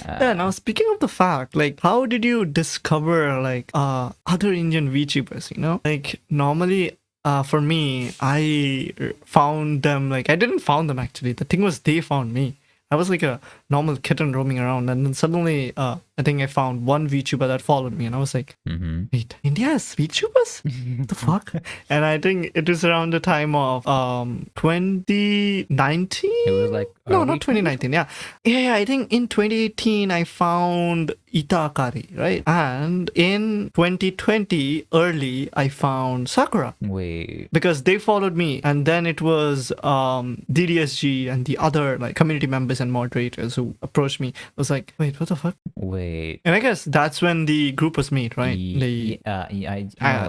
Yeah, now speaking of the fact, like, how did you discover like other Indian VTubers? You know, like normally, for me, I found them. Like, I didn't found them actually. The thing was, they found me. I was like a normal kitten roaming around, and then suddenly, I think I found one VTuber that followed me, and I was like, wait, India has VTubers? What the fuck? And I think it was around the time of 2019. It was like No, early not 2019. Yeah. I think in 2018 I found Itakari, right? And in 2020 early I found Sakura Wait. because they followed me, and then it was DDSG and the other like community members and moderators who approached me. I was like, wait, what the fuck? Wait. And I guess that's when the group was made, right?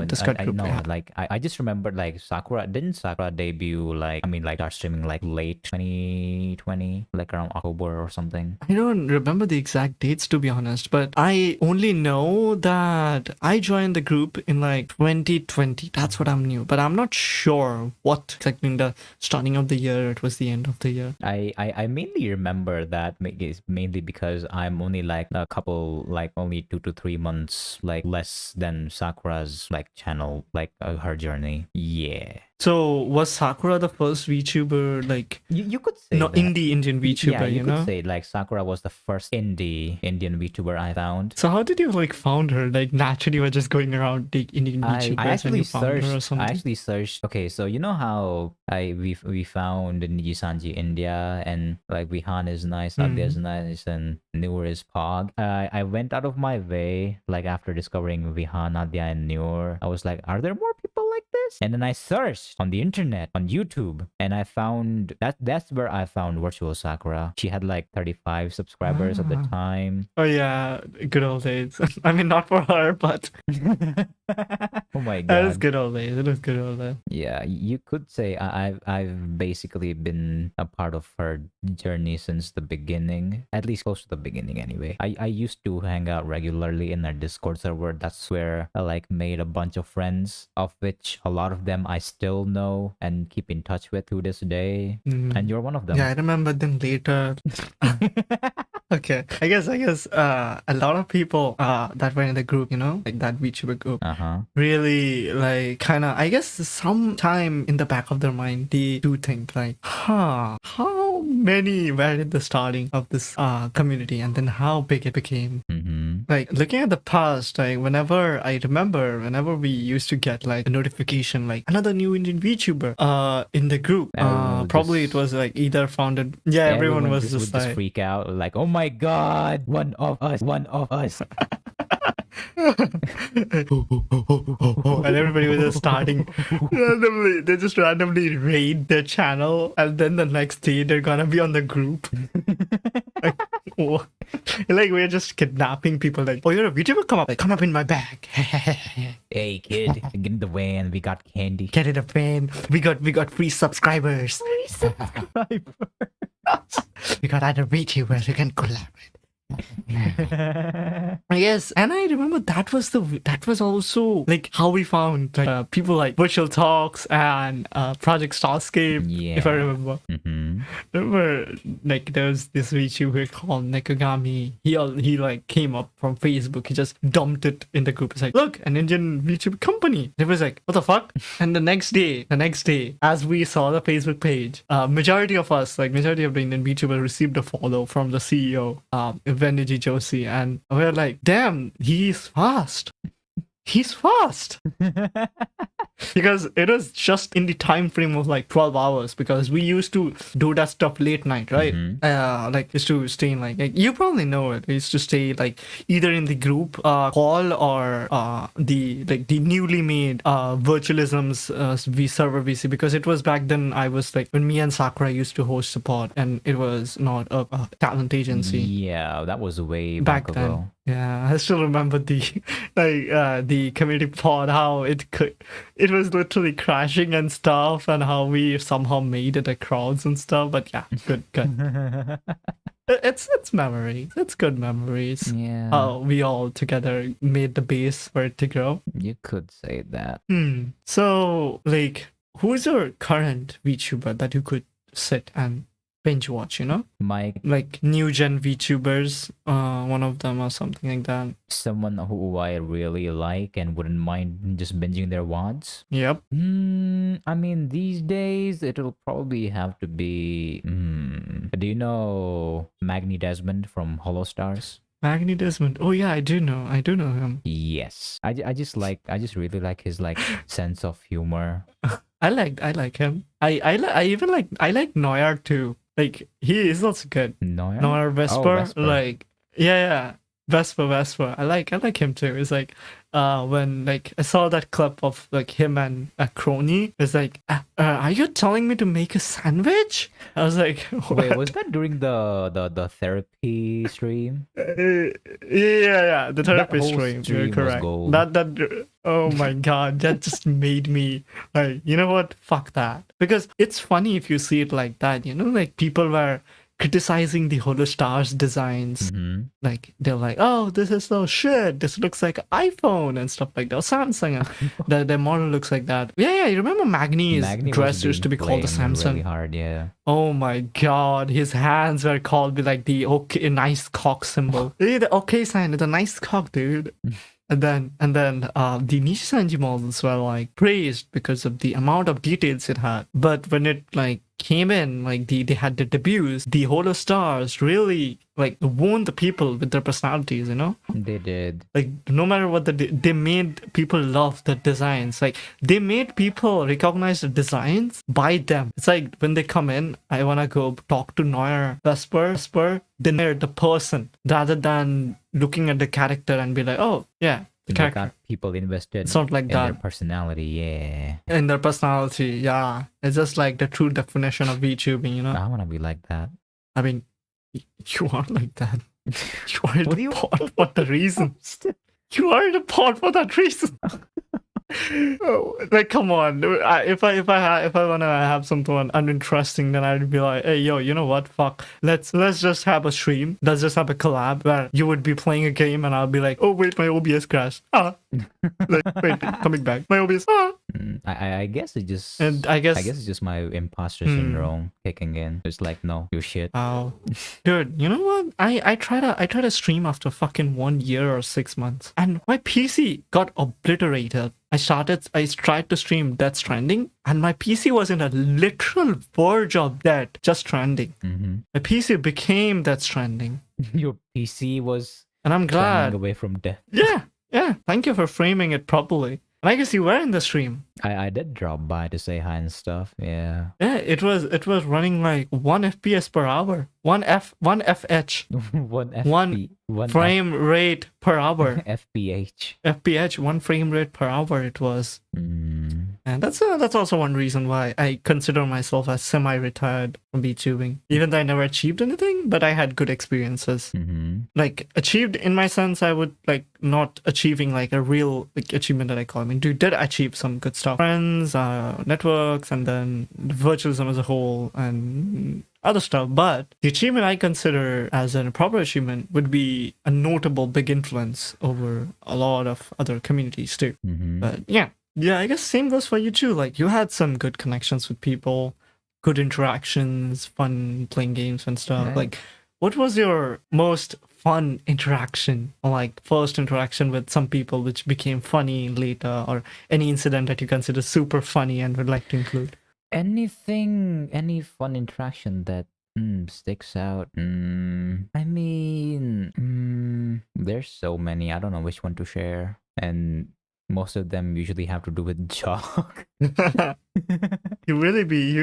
Discord group. know. Yeah. Like I just remembered like Sakura debut like start streaming like late 2020, like around October or something. I don't remember the exact dates, to be honest, but I only know that I joined the group in like 2020. That's what I'm new, but I'm not sure what exactly in the starting of the year. It was the end of the year. I mainly remember that is mainly because I'm only like a couple, like only 2 to 3 months like less than Sakura's like channel, like her journey. Yeah. So was Sakura the first VTuber, like You could say no that. indie Indian VTuber? Yeah, you could know. say like Sakura was the first indie Indian VTuber I found. So how did you like found her? Like naturally, you were just going around take Indian VTubers I and actually you found her or searched. something. I actually searched. Okay, so you know how we found Nijisanji India, and like Vihan is nice, Adya is nice, and Noor is Pog. I went out of my way, like after discovering Vihan, Adya, and Noor, I was like, are there more people like this? And then I searched on the internet, on YouTube, and I found that's where I found Virtual Sakura. She had like 35 subscribers at the time. Oh yeah, good old days. I mean, not for her, but Oh my that was god. good old days. It was good old days. Yeah, you could say I've basically been a part of her journey since the beginning, at least close to the beginning anyway. I used to hang out regularly in our Discord server. That's where I like made a bunch of friends, of which a lot of them I still know and keep in touch with to this day. And you're one of them. Yeah, I remember them later. Okay, I guess a lot of people that were in the group, you know, like that VTuber group, really like kind of, I guess sometime in the back of their mind they do think like, how many were in the starting of this community, and then how big it became. Like looking at the past, like whenever we used to get like a notification like another new Indian VTuber in the group, probably it was like either founded. Yeah, everyone was would just just like freak out, like, oh my god, one of us. and everybody was just starting randomly. They just randomly raid their channel, and then the next day they're gonna be on the group. Like, what? Like we're just kidnapping people. Like, oh, you're a VTuber? Come up in my bag. Hey kid, get in the van. We got candy. Get in a van. We got free subscribers. We got other VTubers we can collaborate. Yes, and I remember that was also like how we found like people like Virtual Talks and Project Starscape. Yeah. If I remember. Remember, like there was this VTuber called Nekagami. He like came up from Facebook. He just dumped it in the group. It's like, look, an Indian VTuber company. It was like, what the fuck? And the next day, as we saw the Facebook page, majority of the Indian VTubers received a follow from the CEO, Veniji Joshi, and we're like, damn, he's fast. he's fast. Because it was just in the time frame of like 12 hours, because we used to do that stuff late night, right? Like used to stay in like you probably know it. We used to stay like either in the group call or the newly made Virtualism's server VC, because it was back then. I was like when me and Sakura used to host support, and it was not a talent agency. Yeah, that was way Back back then. ago. Yeah, I still remember the the community pod, how it was literally crashing and stuff, and how we somehow made it across and stuff. But yeah, good. It's memories. It's good memories. Yeah, How we all together made the base for it to grow. you could say that. So like, who's your current VTuber that you could sit and binge watch? You know, Mike, like new gen VTubers, one of them or something like that. someone who I really like and wouldn't mind just binging their WODs. Yep. I mean, these days it'll probably have to be. Do you know Magni Desmond from Hollow Stars? Magni Desmond. Oh yeah, I do know him. Yes, I just really like his like sense of humor. I like him. I like Noir too. Like he is also good. Noir? Noir Vesper. Vesper. Like yeah. Vesper. I like him too. It's like when like I saw that clip of like him and a crony. It's like are you telling me to make a sandwich? I was like, what? Wait, was that during the therapy stream? Yeah, the therapy whole stream. stream You're was correct. gold. That oh my god, that just made me like, you know what? Fuck that. Because it's funny if you see it like that, you know, like people were criticizing the Hollow Stars designs. Like they're like, oh, this is so shit. This looks like an iPhone and stuff like that. Or Samsung, and their model looks like that. Yeah. You remember Magni's Magni was dress used to be being called the flamed Samsung. really hard, yeah. Oh my god, his hands were called like the okay, nice cock symbol. Hey, the okay sign is a nice cock, dude. And then the Nishisanji models were like praised because of the amount of details it had. But when it like came in, like they had the debuts, the Hollow Stars really like won the people with their personalities, you know? They did. Like no matter what they made people love the designs. Like they made people recognize the designs by them. It's like when they come in, I wanna go talk to Noir Vesper, they know the person rather than looking at the character and be like, oh yeah, the They character. got people invested It's not like in their that. personality, yeah. In their personality, yeah. It's just like the true definition of VTubing, you know? I wanna be like that. I mean, you are like that. You are What do the you- pod for the reason. You are the pod for that reason. Oh, like come on. If I wanna have something uninteresting, then I'd be like, hey yo, you know what? Fuck. Let's just have a stream. Let's just have a collab where you would be playing a game and I'll be like, oh wait, my OBS crashed. Like, wait, coming back. My OBS. I guess it just And I guess it's just my imposter syndrome kicking in. It's like, no, you shit. wow. Dude, you know what? I tried to stream after fucking 1 year or 6 months, and my PC got obliterated. I tried to stream Death Stranding, and my PC was in a literal verge of death, just stranding. My PC became Death Stranding, Your PC was and I'm glad. running away from death. Yeah. Thank you for framing it properly. And I guess you were in the stream. I did drop by to say hi and stuff. Yeah. Yeah, it was running like 1 FPS per hour, 1 FH, one frame rate per hour. FPH. FPH, 1 frame rate per hour it was. And that's also one reason why I consider myself as semi-retired from VTubing. Even though I never achieved anything, but I had good experiences. Like achieved in my sense, I would like not achieving like a real like achievement that I call. I mean, dude did achieve some good stuff. Friends, networks, and then virtualism as a whole, and other stuff. But the achievement I consider as a proper achievement would be a notable big influence over a lot of other communities too. But yeah, I guess same goes for you too. Like you had some good connections with people, good interactions, fun playing games and stuff. Yeah. Like, what was your most fun interaction, or like first interaction with some people which became funny later, or any incident that you consider super funny and would like to include? Any fun interaction that sticks out? I mean, there's so many. I don't know which one to share. And most of them usually have to do with jog. You really be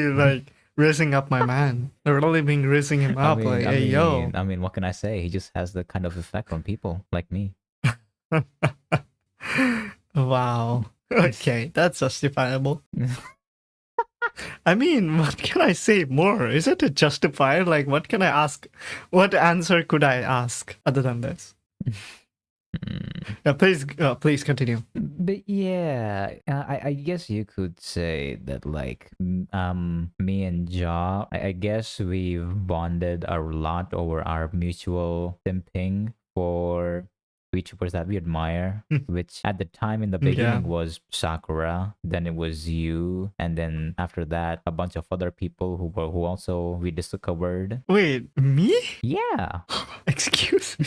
like raising up my man. Really being raising him up. Like, hey, yo. I mean, what can I say? He just has the kind of effect on people like me. Wow. Okay, that's justifiable. I mean, what can I say more? Isn't it justified? Like, what can I ask? What answer could I ask other than this? Yeah, please continue. But yeah, I guess you could say that like me and Ja, I guess we've bonded a lot over our mutual simping for VTubers that we admire, which at the time in the beginning was Sakura, then it was you, and then after that a bunch of other people who also we discovered. Wait, me? Yeah. Excuse me.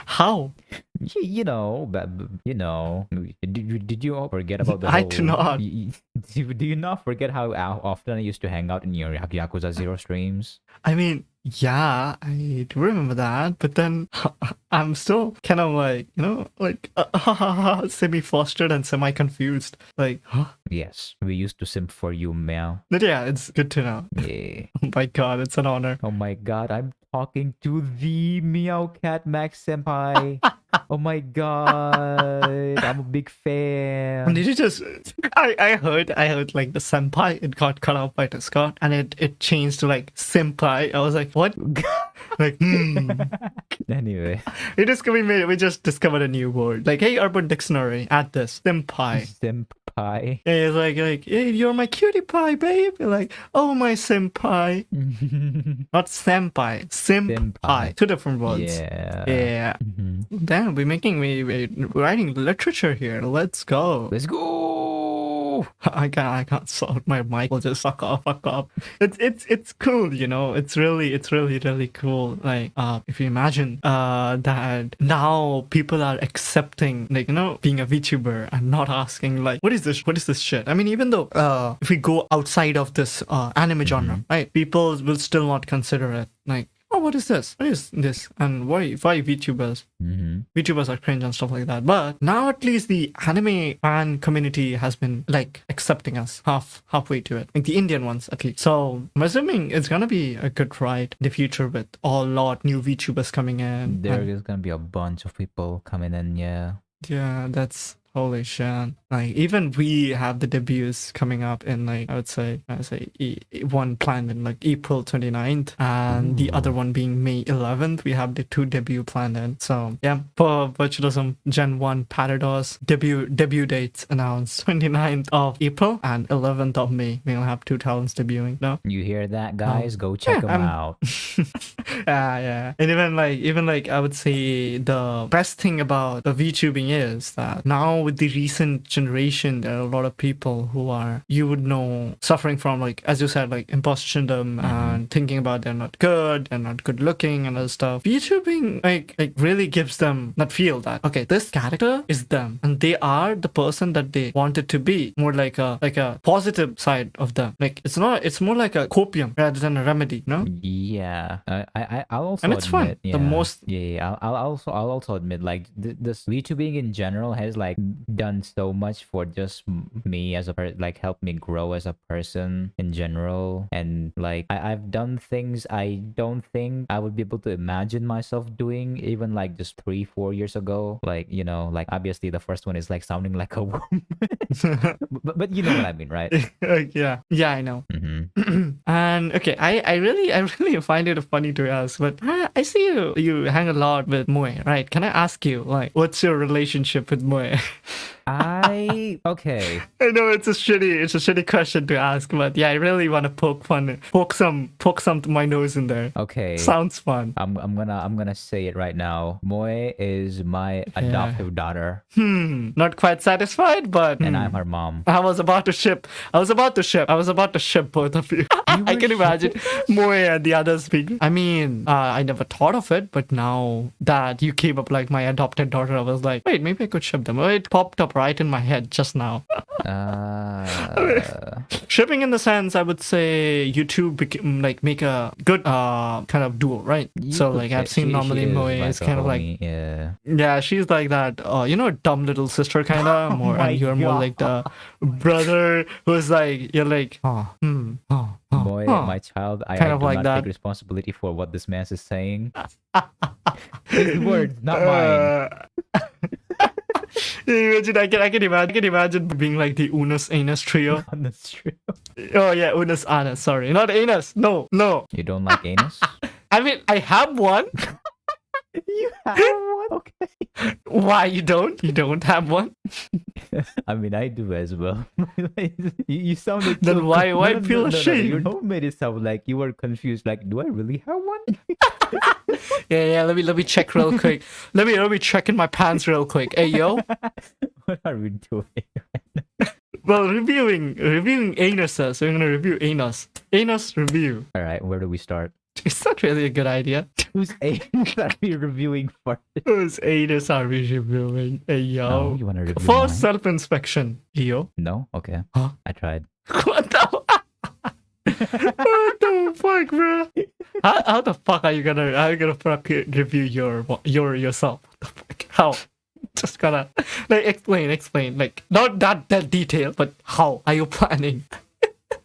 How? You know, did you all forget about the I whole... do not. Do you not forget how often I used to hang out in your Yakuza 0 streams? I mean, yeah, I do remember that, but then I'm still kind of like, like semi-flustered and semi-confused. Like, huh? Yes, we used to simp for you, Meow. But yeah, it's good to know. Yeah. Oh my god, it's an honor. Oh my god, I'm talking to the Meowcat Max senpai. Oh my god, I'm a big fan. Did you just? I heard like the senpai, it got cut off by the Scott, and it changed to like senpai. I was like, what? Like, Anyway, we just discovered a new word. Like, hey, Urban Dictionary, add this senpai. senpai. Yeah, it's like, hey, you're my cutie pie, babe. You're like, oh my senpai. Not senpai, senpai. Two different words. Yeah. Yeah. Damn, we're writing literature here. Let's go. Let's go. I can't solve my mic. Will just fuck off. It's cool, It's really cool. Like, if you imagine that now people are accepting, like, being a VTuber and not asking like, what is this shit? I mean, even though if we go outside of this anime genre, right, people will still not consider it like, oh, what is this? What is this? And why VTubers? VTubers are cringe and stuff like that. But now at least the anime fan community has been like accepting us halfway to it. Like the Indian ones at least. So I'm assuming it's gonna be a good ride in the future with a lot new VTubers coming in. There is gonna be a bunch of people coming in, yeah. Yeah, that's holy shit. Like, even we have the debuts coming up in, like, I would say one planned in like April 29th and the other one being May 11th. We have the 2 debut planned in. So yeah, for Virtualism Gen 1 Paradox debut dates announced 29th of April and 11th of May. We'll have 2 talents debuting. No, You hear that, guys? Go check them out. yeah. And even like I would say the best thing about the VTubing is that now with the recent generation, there are a lot of people who are, you would know, suffering from, like, as you said, like imposter syndrome and thinking about they're not good looking and other stuff. VTubing like really gives them that feel that, okay, this character is them and they are the person that they wanted to be, more like a positive side of them. Like, it's more like a copium rather than a remedy, Yeah, I'll also and it's admit, fun. yeah, The most I'll also admit, like, this VTubing in general has like done so much for just me as a like helped me grow as a person in general, and like I've done things I don't think I would be able to imagine myself doing even like just 3-4 years ago. Like, like obviously the first one is like sounding like a woman, but you know what I mean, right? yeah, I know. Mm-hmm. And okay, I really find it funny to ask, but I see you hang a lot with Moe, right? Can I ask you, like, what's your relationship with Moe? Okay. I know it's a shitty question to ask, but yeah, I really want to poke some my nose in there. Okay. Sounds fun. I'm gonna say it right now. Moe is my adoptive daughter. Not quite satisfied, but And I'm her mom. I was about to ship both of you. I can imagine Moe and the others being. I mean, I never thought of it, but now that you came up like my adopted daughter, I was like, wait, maybe I could ship them. It popped up right in my head just now. Shipping in the sense, I would say you two make a good kind of duo, right? So like I've seen normally Moe is kind of like yeah, she's like that dumb little sister kind of more, and you're more like the brother who's like you're like Boy, my child, I kind do of like not that. take responsibility for what this man is saying. His words, not mine. Imagine, I can imagine being like the Unus Anus trio. That's true. Oh yeah, Unus Anus. Sorry, not Anus. No. You don't like anus? I mean, I have one. You have one? Okay. Why you don't? You don't have one? I mean, I do as well. you sounded Then so why no, feel ashamed? Your tone made it sound like you were confused. Like, do I really have one? Yeah. Let me check real quick. Let me check in my pants real quick. Hey yo. What are we doing? Well, reviewing anuses. We're gonna review anus. Anus review. All right, where do we start? It's not really a good idea. Whose anus are we reviewing first? Whose anus are we reviewing? Hey yo. Oh, you want to review For mine? self-inspection. Yo. No? Okay. Huh? I tried. What the? What the fuck, bro? How the fuck are you gonna fucking review yourself? What the fuck? How? Just gonna like explain. Like not that detail, but how are you planning?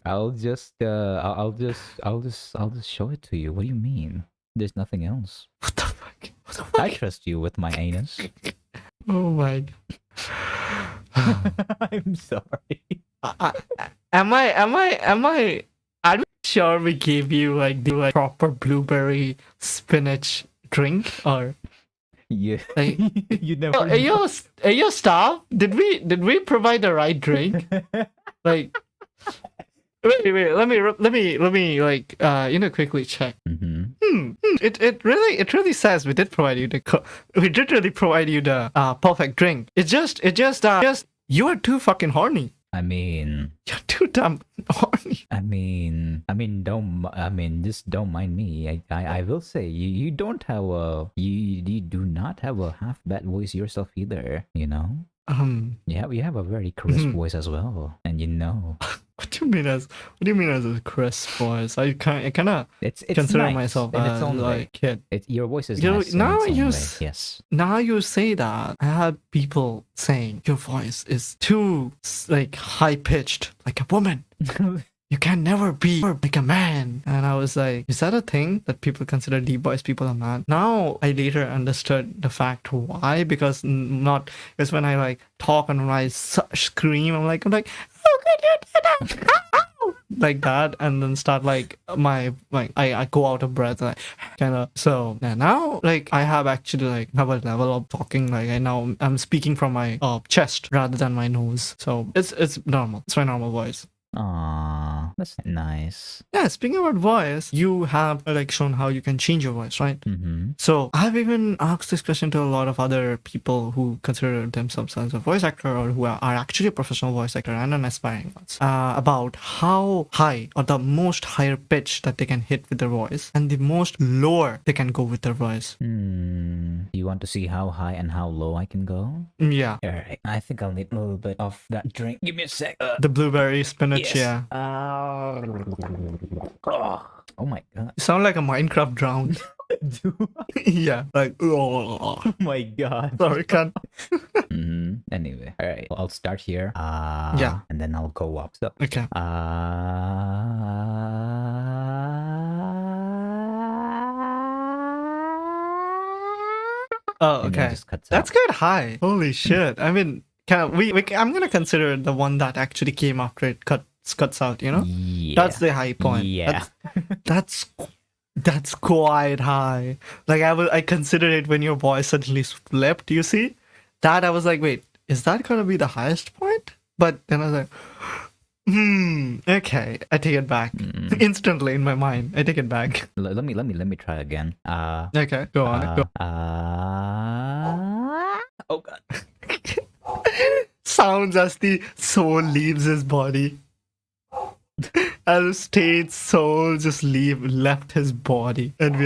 I'll just show it to you. What do you mean? There's nothing else. What the fuck? What the fuck? I trust you with my anus. Oh my. I'm sorry. Am I? Are we sure we gave you like the proper blueberry spinach drink or? Yeah. Like, You never. Yo, stop! Did we provide the right drink? Like, wait. Let me like quickly check. Mm-hmm. It really says we did provide you the perfect drink. It's just you are too fucking horny. I mean, You're too damn horny. just don't mind me. I will say you don't have you do not have a half bad voice yourself either. You know. Yeah, you have a very crisp voice as well, and you know. What do you mean as a crisp voice? I kind of It's consider nice myself in its as own way. like kid. Your voice is You know, nice in now its own you way. s- Yes. Now you say that, I had people saying your voice is too like high pitched, like a woman. You can never be like a man. And I was like, is that a thing that people consider deep voice people a man? Now I later understood the fact why, because when I like talk and when I scream, I'm like, how could you do that? Like that, and then start like I go out of breath, like kind of. So yeah, now like I have actually like have a level of talking, like I'm speaking from my chest rather than my nose. So it's normal. It's my normal voice. Aww, that's nice. Yeah, speaking about voice, you have like shown how you can change your voice, right? Mm-hmm. So I've even asked this question to a lot of other people who consider themselves as a voice actor or who are actually a professional voice actor and an aspiring one, about how high or the most higher pitch that they can hit with their voice and the most lower they can go with their voice. You want to see how high and how low I can go? Yeah. All right. I think I'll need a little bit of that drink. Give me a sec. The blueberry spinach, Yes. yeah. Oh my god. You sound like a Minecraft drown. Yeah, like, Oh my god. sorry, can't. Anyway, all right. I'll start here. Yeah. And then I'll go up. So. Okay. Oh, And then okay. just cuts That's out. good high. Holy shit. I mean, I'm gonna consider the one that actually came after it cuts out, you know? Yeah. That's the high point. Yeah. That's quite high. Like I considered it when your voice suddenly flipped, you see? That I was like, wait, is that gonna be the highest point? But then I was like, okay. I take it back. Instantly in my mind. I take it back. Let me try again. Okay, go on. Go. Oh god. Sounds as the soul leaves his body. as State's soul just left his body, and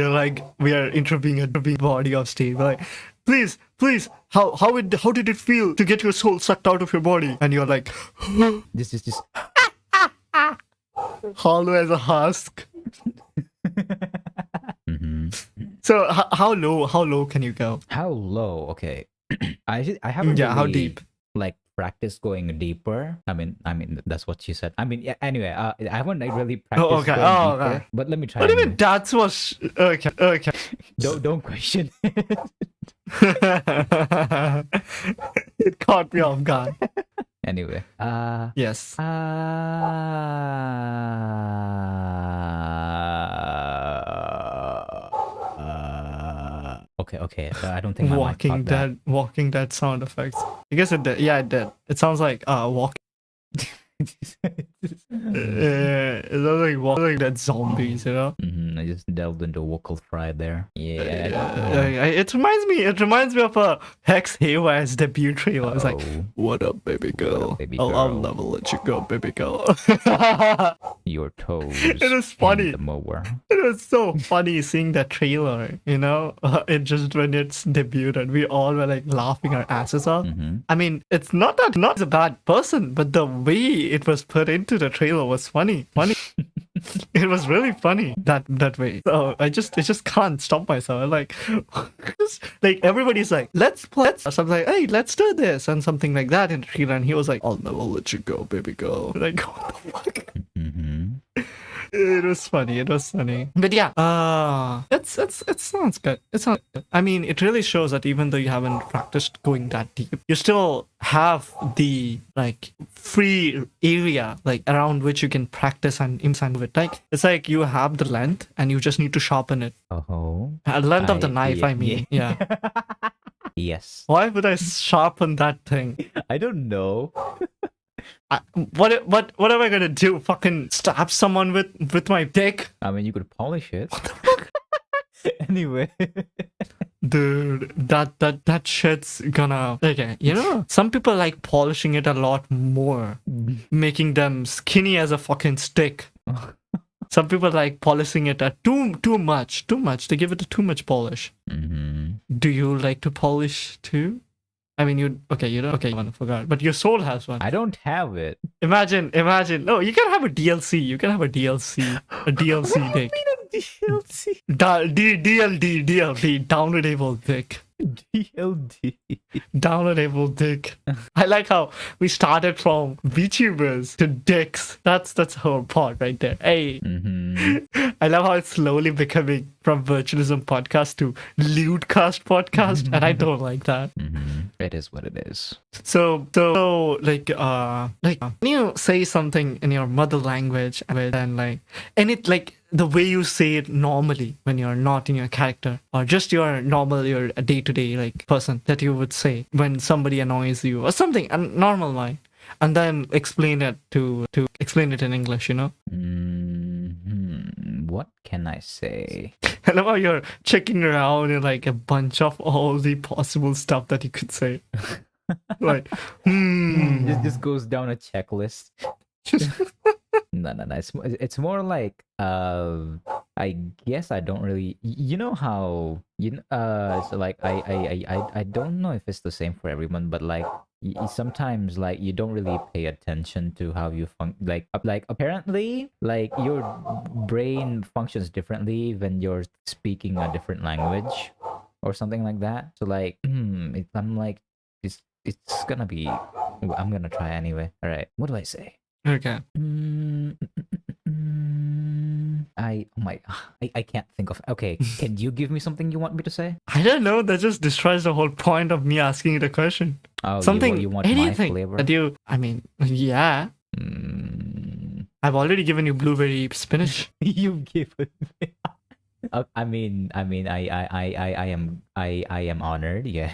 we are interviewing a body of State. We're like, please, how did it feel to get your soul sucked out of your body? And you're like, Just hollow as a husk. So how low can you go? how low? Okay. I haven't Yeah, how really, deep? like practiced going deeper. I mean that's what she said. I mean, yeah, anyway, I haven't like, really practiced okay. going Oh, deeper, okay. but let me try. What do you mean? anyway. That's was okay. Don't question it. It caught me off guard. Anyway, Yes. Okay. I don't think my mic caught that. Walking Dead sound effects. I guess it did. Yeah, it did. It sounds like walking. It sounds like Walking Dead zombies, you know. I just delved into vocal fry there. Yeah. It reminds me of a Hex Haywire's debut trailer. It's like, Oh, what up, baby girl? baby I'll girl. never let you go, baby girl. your toes. It was funny. in the mower. It was so funny seeing that trailer, you know? It just when it's debuted, we all were like laughing our asses off. I mean, it's not a bad person, but the way it was put into the trailer was funny. It was really funny that way. So I just can't stop myself. I'm like, like everybody's like, let's play. So I'm like, hey, let's do this and something like that in the trailer. And he was like, I'll never let you go, baby girl. Like, what the fuck? It was funny. But yeah, it sounds good. It sounds good. I mean, it really shows that even though you haven't practiced going that deep, you still have the like free area like around which you can practice and improve it. Like it's like you have the length and you just need to sharpen it. Oh. Length of the I- knife, yeah, I mean. Yeah. Yes. Why would I sharpen that thing? I don't know. What am I gonna do? Fucking stab someone with my dick? I mean, you could polish it. Anyway. Dude, that shit's gonna okay. You know, some people like polishing it a lot more, making them skinny as a fucking stick. Some people like polishing it at too much. They give it too much polish. Do you like to polish too? I mean, you don't. Okay, I forgot. But your soul has one. I don't have it. Imagine. No, you can have a DLC. You can have a DLC dick. DLC. DLD, downloadable dick. DLD. Downloadable dick. I like how we started from VTubers to dicks. That's the whole part right there. Hey, I love how it's slowly becoming from Virtualism podcast to Lewdcast podcast, and I don't like that. It is what it is. So when you say something in your mother language and like, and it like the way you say it normally when you're not in your character or just your day-to-day like person that you would say when somebody annoys you or something, a normal line, and then explain it in English, you know. What can I say? I love how you're checking around in like a bunch of all the possible stuff that you could say. Like, It just goes down a checklist. No. It's more like I guess I don't really. You know how so like I don't know if it's the same for everyone, but like sometimes like you don't really pay attention to how you like apparently like your brain functions differently when you're speaking a different language or something like that. So like I'm like it's gonna be. I'm gonna try anyway. All right, what do I say? okay. I can't think of. Okay, can you give me something you want me to say? I don't know. That just destroys the whole point of me asking you the question. Oh, Something, you want anything my flavor? that you. I mean, yeah. I've already given you blueberry spinach. You give it. I mean, I am honored. Yeah.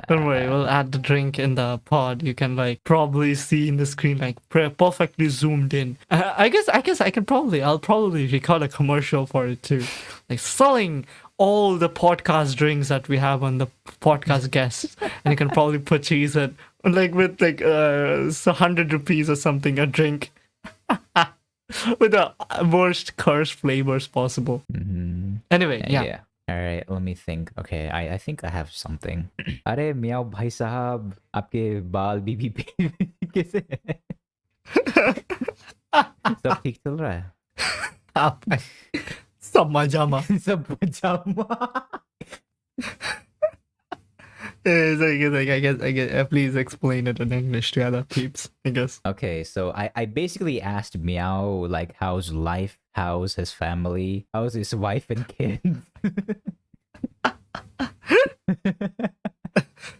Don't worry, we'll add the drink in the pod. You can like probably see in the screen like perfectly zoomed in. I guess I'll probably record a commercial for it too, like selling all the podcast drinks that we have on the podcast guests, and you can probably purchase it like with like 100 rupees or something a drink. With the worst curse flavors possible. Anyway, yeah. All right, let me think. Okay, I think I have something. अरे मियाँ भाई साहब आपके बाल बीबी पे कैसे हैं? सब ठीक चल रहा है? आप सब मजामा. सब पजामा. I guess. Please explain it in English to other peeps. I guess. Okay, so I basically asked Meow like how's life, how's his family, how's his wife and kids.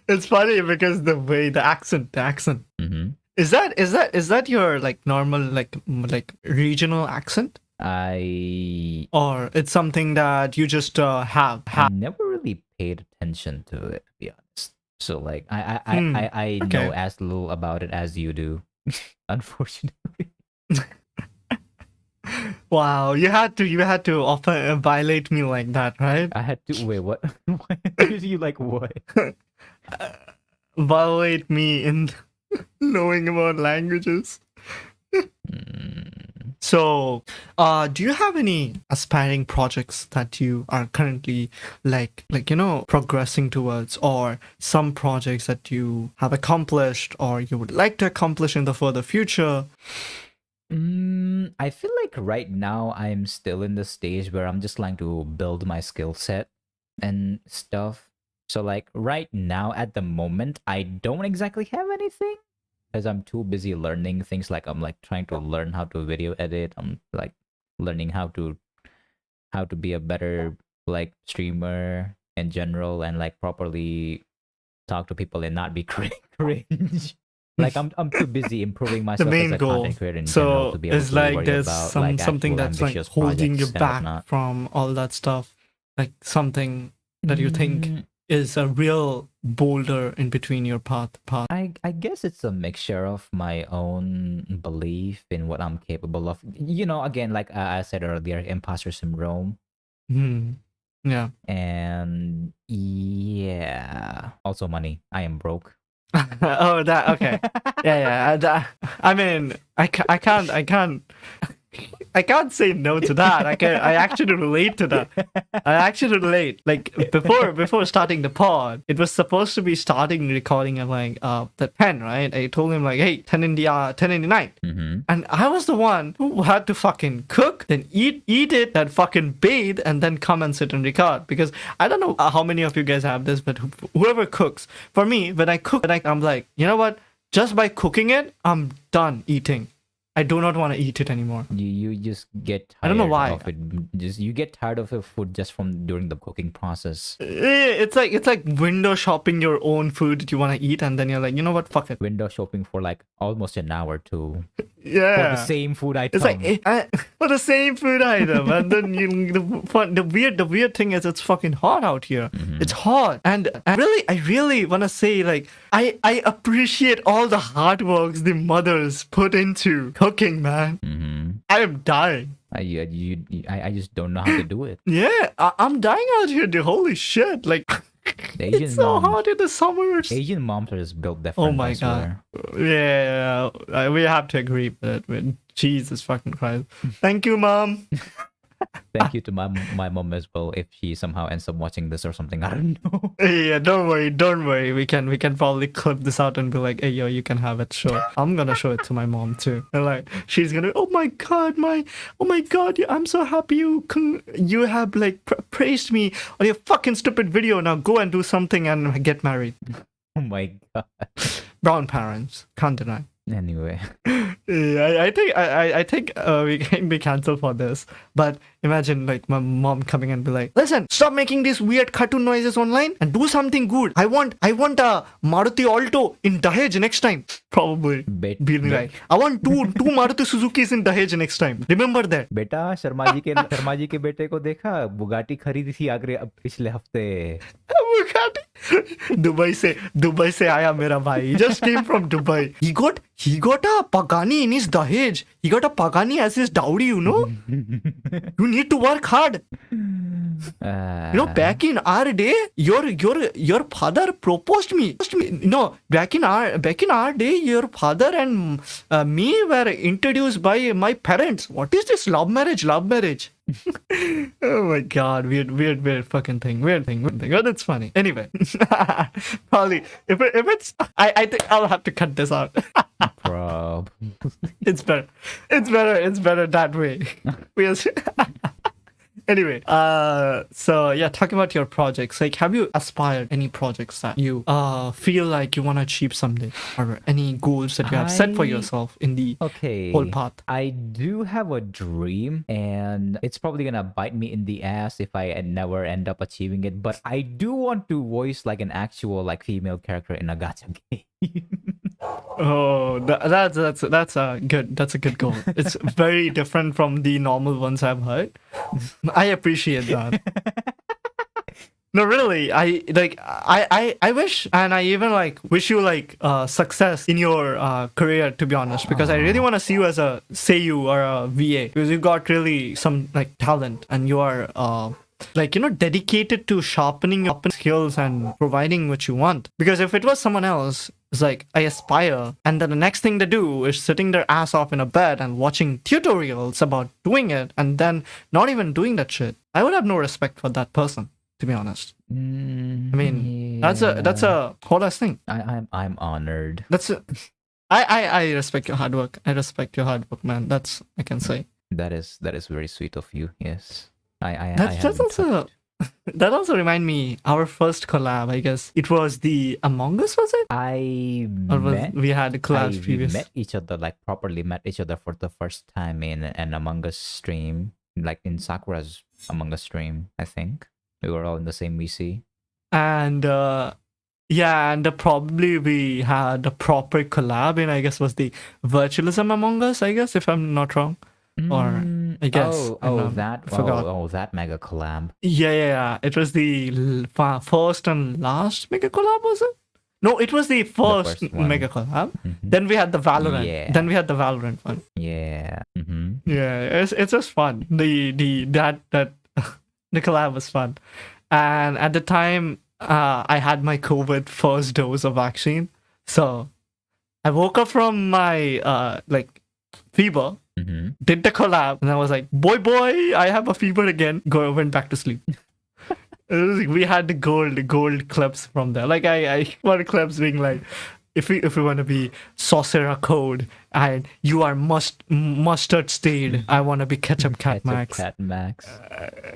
It's funny because the accent. Mm-hmm. Is that your like normal like regional accent, or it's something that you just have? I never really paid attention to it, to be honest. So like I okay. know as little about it as you do, unfortunately. Wow, you had to often violate me like that, right? I had to wait. What? You like what? Violate me in knowing about languages. So, do you have any aspiring projects that you are currently like progressing towards, or some projects that you have accomplished or you would like to accomplish in the further future? I feel like right now I'm still in the stage where I'm just trying to build my skill set and stuff. So like right now at the moment, I don't exactly have anything because I'm too busy learning things. Like I'm like trying to learn how to video edit. I'm like learning how to be a better like streamer in general and like properly talk to people and not be cringe. Like I'm too busy improving myself The main as a goal. content creator in general So to be able it's to like worry there's about like something actual that's like ambitious holding you projects and back whatnot. from all that stuff, like something that you think Mm, is a real boulder in between your path. I guess it's a mixture of my own belief in what I'm capable of. You know, again, like I said earlier, imposter syndrome, Yeah. and yeah, also money. I am broke. Oh, that okay. Yeah. I mean, I can't say no to that. I actually relate to that. I actually relate. Like before starting the pod, it was supposed to be starting recording at like the 10, right? I told him like, hey, 10 in the 10:99. Mm-hmm. And I was the one who had to fucking cook, then eat it, then fucking bathe, and then come and sit and record. Because I don't know how many of you guys have this, but whoever cooks, for me, when I cook, I'm like, you know what? Just by cooking it, I'm done eating. I do not want to eat it anymore. You just get tired I don't know why. of it. Just you get tired of the food just from during the cooking process. It's like window shopping your own food that you want to eat, and then you're like, you know what? Fuck it. Window shopping for like almost an hour too. Yeah. For the same food item. It's like for the same food item, and then the weird thing is it's fucking hot out here. Mm-hmm. It's hot, and I really wanna say like I appreciate all the hard works the mothers put into cooking, man. Mm-hmm. I am dying. I just don't know how to do it. Yeah, I'm dying out here, dude. Holy shit! Like Asian it's so moms- hot in the summers. Asian moms are just built different. Oh my I god. swear. Yeah, we have to agree with it. With Jesus fucking Christ. Thank you, mom. Thank you to my mom as well if she somehow ends up watching this or something. I don't know. Yeah, don't worry. We can probably clip this out and be like, hey, yo, you can have it. Sure. I'm gonna show it to my mom too. And like, she's gonna, oh my god, I'm so happy you have like praised me on your fucking stupid video. Now go and do something and get married. Oh my god. Brown parents, can't deny. Anyway. Yeah, I think we can be cancelled for this. But imagine like my mom coming and be like, listen, stop making these weird cartoon noises online and do something good. I want a Maruti Alto in Dahej next time. Probably being like, I want two Maruti Suzukis in Dahej next time. Remember that. बेटा शर्मा जी के बेटे को देखा Bugatti खरीदी थी आगरे अब पिछले हफ्ते. Bugatti. Dubai se aaya mera bhai. He just came from Dubai. He got a Pagani in his Dahej. He got a Pagani as his dowry, you know? You need to work hard. Back in our day, your father proposed me. No, back in our day, your father and me were introduced by my parents. What is this love marriage? Oh my god, weird fucking thing. Weird thing. Oh, that's funny. Anyway, probably if it's, I think I'll have to cut this out. Prob. It's better that way. Because anyway, so yeah, talking about your projects, like, have you aspired any projects that you feel like you want to achieve someday, or any goals that you have set for yourself in the whole path? I do have a dream, and it's probably gonna bite me in the ass if I never end up achieving it. But I do want to voice like an actual like female character in a gacha game. Oh, that's a good goal. It's very different from the normal ones I've heard. I appreciate that. No, really, I wish, and I even like wish you like success in your career, to be honest, because I really want to see you as a Seiyu or a VA, because you got really some like talent, and you are dedicated to sharpening your skills and providing what you want. Because if it was someone else, it's like, I aspire, and then the next thing they do is sitting their ass off in a bed and watching tutorials about doing it, and then not even doing that shit, I would have no respect for that person, to be honest. I mean, that's a whole ass thing. I'm honored. I respect your hard work. I respect your hard work, man. That's I can say. That is very sweet of you. Yes. That also remind me, our first collab, I guess it was the Among Us, was it? We had collabs previous. Properly met each other for the first time in an Among Us stream, like in Sakura's Among Us stream. I think we were all in the same VC. And probably we had a proper collab in, I guess, was the Virtualism Among Us, I guess, if I'm not wrong. Or I guess that mega collab. Yeah. It was the first and last mega collab, was it? No, it was the first mega collab. Mm-hmm. Then we had the Valorant. Yeah. Then we had the Valorant one. Yeah. Mm-hmm. Yeah, it's just fun. The collab was fun, and at the time, I had my COVID first dose of vaccine, so I woke up from my fever. Mm-hmm. Did the collab, and I was like, boy, I have a fever again. Went back to sleep. We had the gold clips from there. Like I one clips being like, if we want to be Saucera Code, and you are mustard staid, I want to be Ketchup Cat Max. Cat Max.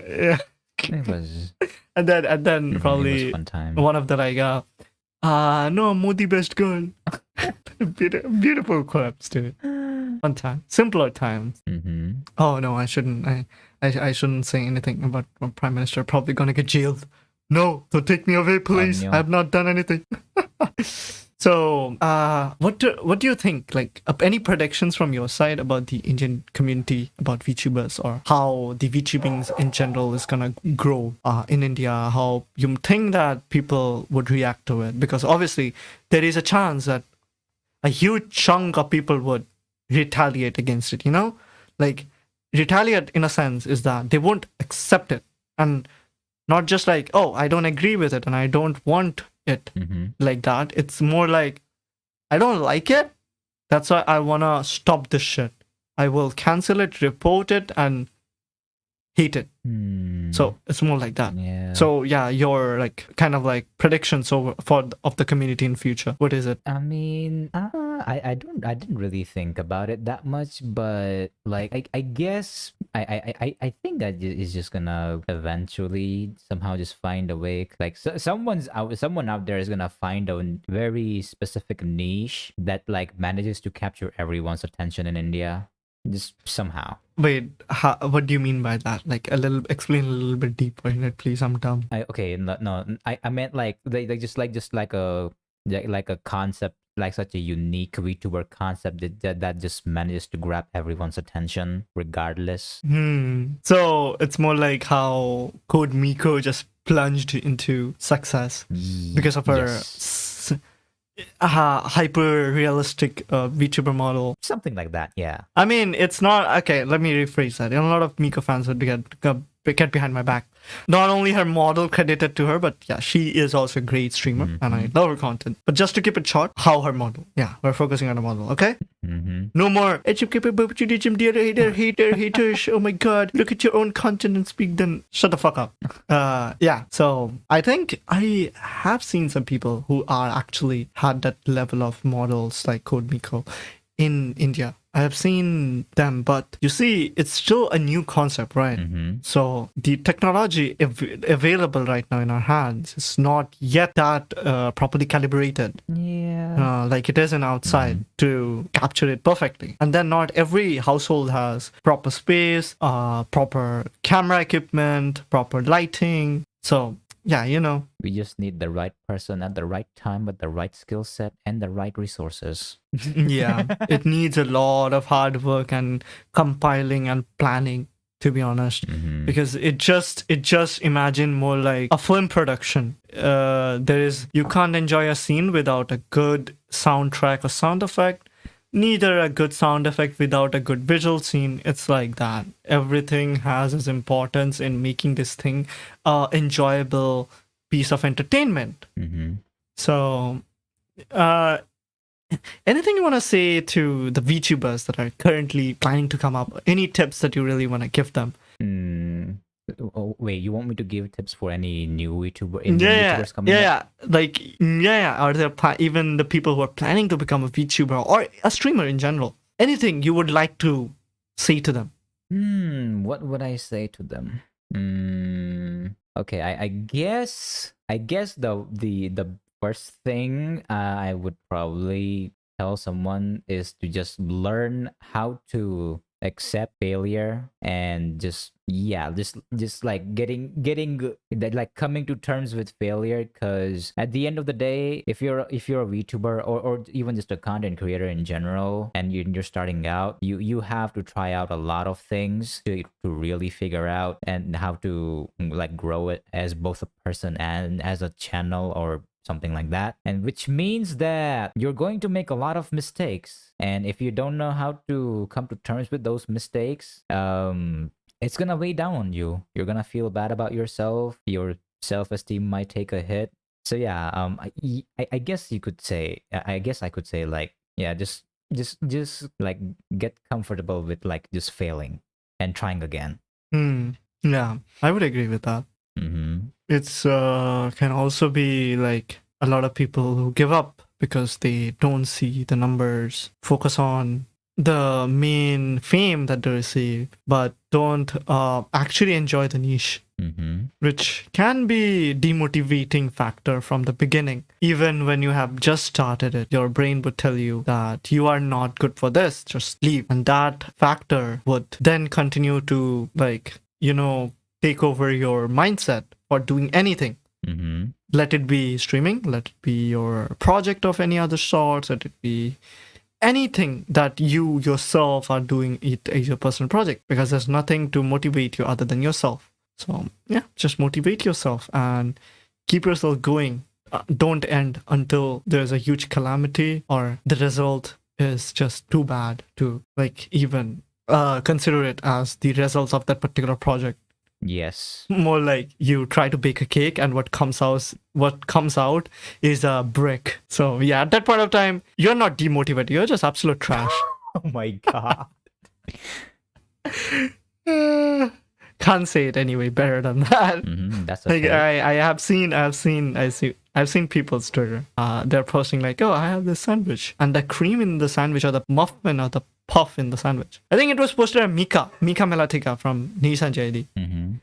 Yeah. It was. And then probably fun time. One of the no, Modi best girl. Beautiful clips too. One time, simpler times. Mm-hmm. Oh no, I shouldn't. I shouldn't say anything about my prime minister. Probably gonna get jailed. No, don't take me away, please. I have not done anything. So, what do you think? Like, any predictions from your side about the Indian community, about VTubers, or how the VTubing in general is gonna grow in India? How you think that people would react to it? Because obviously, there is a chance that a huge chunk of people would retaliate against it. Like, retaliate in a sense is that they won't accept it, and not just like, oh, I don't agree with it and I don't want it, like that. It's more like, I don't like it, that's why I wanna stop this shit. I will cancel it, report it, and hate it. So it's more like that. Yeah. So yeah, your like kind of like predictions of the community in future. What is it? I mean, I didn't really think about it that much, but like I guess I think that is just gonna eventually somehow just find a way. Like someone out there is gonna find a very specific niche that like manages to capture everyone's attention in India. Just somehow. Wait, what do you mean by that? Like explain a little bit deeper in it, please. I'm dumb. I meant like just like a concept like such a unique VTuber concept that just manages to grab everyone's attention regardless. So it's more like how Code Miko just plunged into success because of her Yes. hyper realistic VTuber model. Something like that, yeah. I mean, it's not okay. Let me rephrase that. A lot of Miko fans would get behind my back. Not only her model credited to her, but yeah, she is also a great streamer, and I love her content. But just to keep it short, how her model? Yeah, we're focusing on the model. Okay. No more haters. Oh my god, look at your own content and speak. Then shut the fuck up. Yeah. So I think I have seen some people who are actually had that level of models like Code Miko in India. I have seen them, but you see, it's still a new concept, right? So the technology available right now in our hands is not yet that properly calibrated. Yeah. Like it is in outside to capture it perfectly. And then not every household has proper space, proper camera equipment, proper lighting. So yeah, We just need the right person at the right time with the right skill set and the right resources. yeah, it needs a lot of hard work and compiling and planning, to be honest, because it just imagine more like a film production. You can't enjoy a scene without a good soundtrack or sound effect, neither a good sound effect without a good visual scene. It's like that. Everything has its importance in making this thing enjoyable piece of entertainment. So anything you want to say to the VTubers that are currently planning to come up? Any tips that you really want to give them? Oh, wait, you want me to give tips for any new VTubers coming up? Are there even the people who are planning to become a VTuber or a streamer in general? Anything you would like to say to them? What would I say to them? Okay, I guess the first thing I would probably tell someone is to just learn how to accept failure and just like getting that, like coming to terms with failure, because at the end of the day, if you're a VTuber or even just a content creator in general, and you're starting out, you have to try out a lot of things to really figure out and how to like grow it as both a person and as a channel or something like that. And which means that you're going to make a lot of mistakes, and if you don't know how to come to terms with those mistakes, it's gonna weigh down on you. You're gonna feel bad about yourself. Your self-esteem might take a hit. So yeah, I guess you could say, I guess I could say, like, yeah, just like get comfortable with like just failing and trying again. Yeah, I would agree with that. It's can also be like a lot of people who give up because they don't see the numbers, focus on the main fame that they receive, but don't actually enjoy the niche, which can be demotivating factor from the beginning. Even when you have just started it, your brain would tell you that you are not good for this, just leave. And that factor would then continue to, like, take over your mindset for doing anything. Let it be streaming, let it be your project of any other sort, let it be anything that you yourself are doing it as your personal project, because there's nothing to motivate you other than yourself. So yeah, just motivate yourself and keep yourself going. Don't end until there's a huge calamity or the result is just too bad to like even consider it as the results of that particular project. Yes. More like you try to bake a cake and what comes out is a brick. So yeah, at that point of time, you're not demotivated. You're just absolute trash. Oh my god. Can't say it anyway better than that. That's like okay. I've seen people's Twitter. They're posting like, oh, I have this sandwich, and the cream in the sandwich or the muffin or the puff in the sandwich. I think it was posted at Mika Melatika from Nissan JD.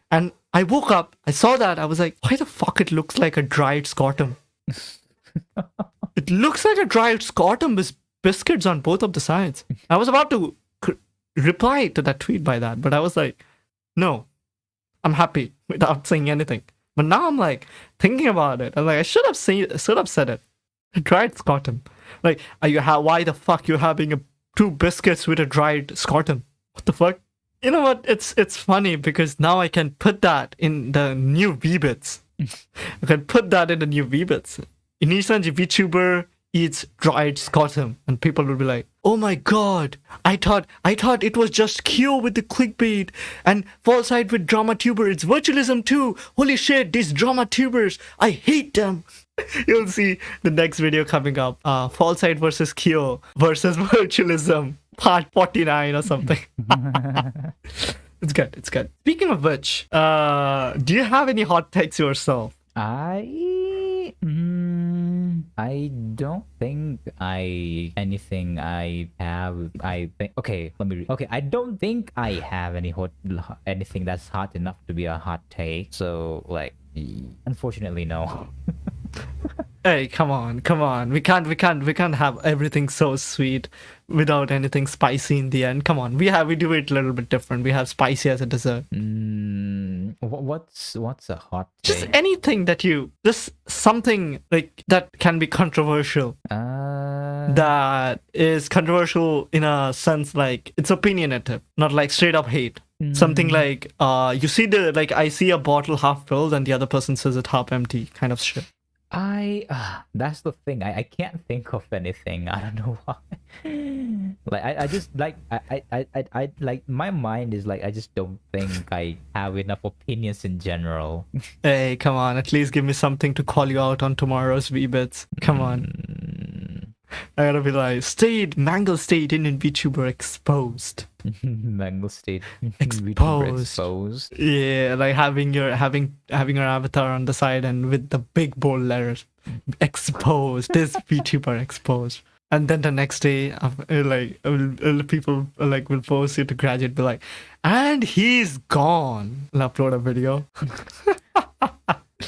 And I woke up, I saw that, I was like, why the fuck it looks like a dried scrotum? It looks like a dried scrotum with biscuits on both of the sides. I was about to reply to that tweet by that, but I was like, no, I'm happy without saying anything. But now I'm like thinking about it. I'm like, I should have said it. A dried scrotum. Like, why the fuck you're having two biscuits with a dried scrotum? What the fuck? You know what? It's funny because now I can put that in the new V-bits. I can put that in the new V-bits. Inisanji VTuber eats dried scrotum, and people will be like, "Oh my god! I thought it was just Kyo with the clickbait and false side with drama tuber. It's virtualism too. Holy shit! These drama tubers, I hate them." You'll see the next video coming up. False side versus Kyo versus virtualism, part 49 or something. It's good. It's good. Speaking of which, do you have any hot takes yourself? I don't think I don't think I have anything that's hot enough to be a hot take. So like, unfortunately, no. Hey, come on. We can't have everything so sweet without anything spicy in the end. Come on. We do it a little bit different. We have spicy as a dessert. What's a hot Just take? anything just something like that can be controversial. That is controversial in a sense like it's opinionative, not like straight up hate. Something like you see I see a bottle half filled and the other person says it half empty kind of shit. That's the thing. I can't think of anything. I don't know why. Like I just like I like my mind is like I just don't think I have enough opinions in general. Hey, come on, at least give me something to call you out on tomorrow's V-bits. Come on. I gotta be like, Mangled Staid in VTuber exposed. Mangled Staid Exposed. Yeah, like having your avatar on the side and with the big bold letters, exposed. This VTuber exposed. And then the next day, people will post it to graduate, be like, and he's gone. And upload a video.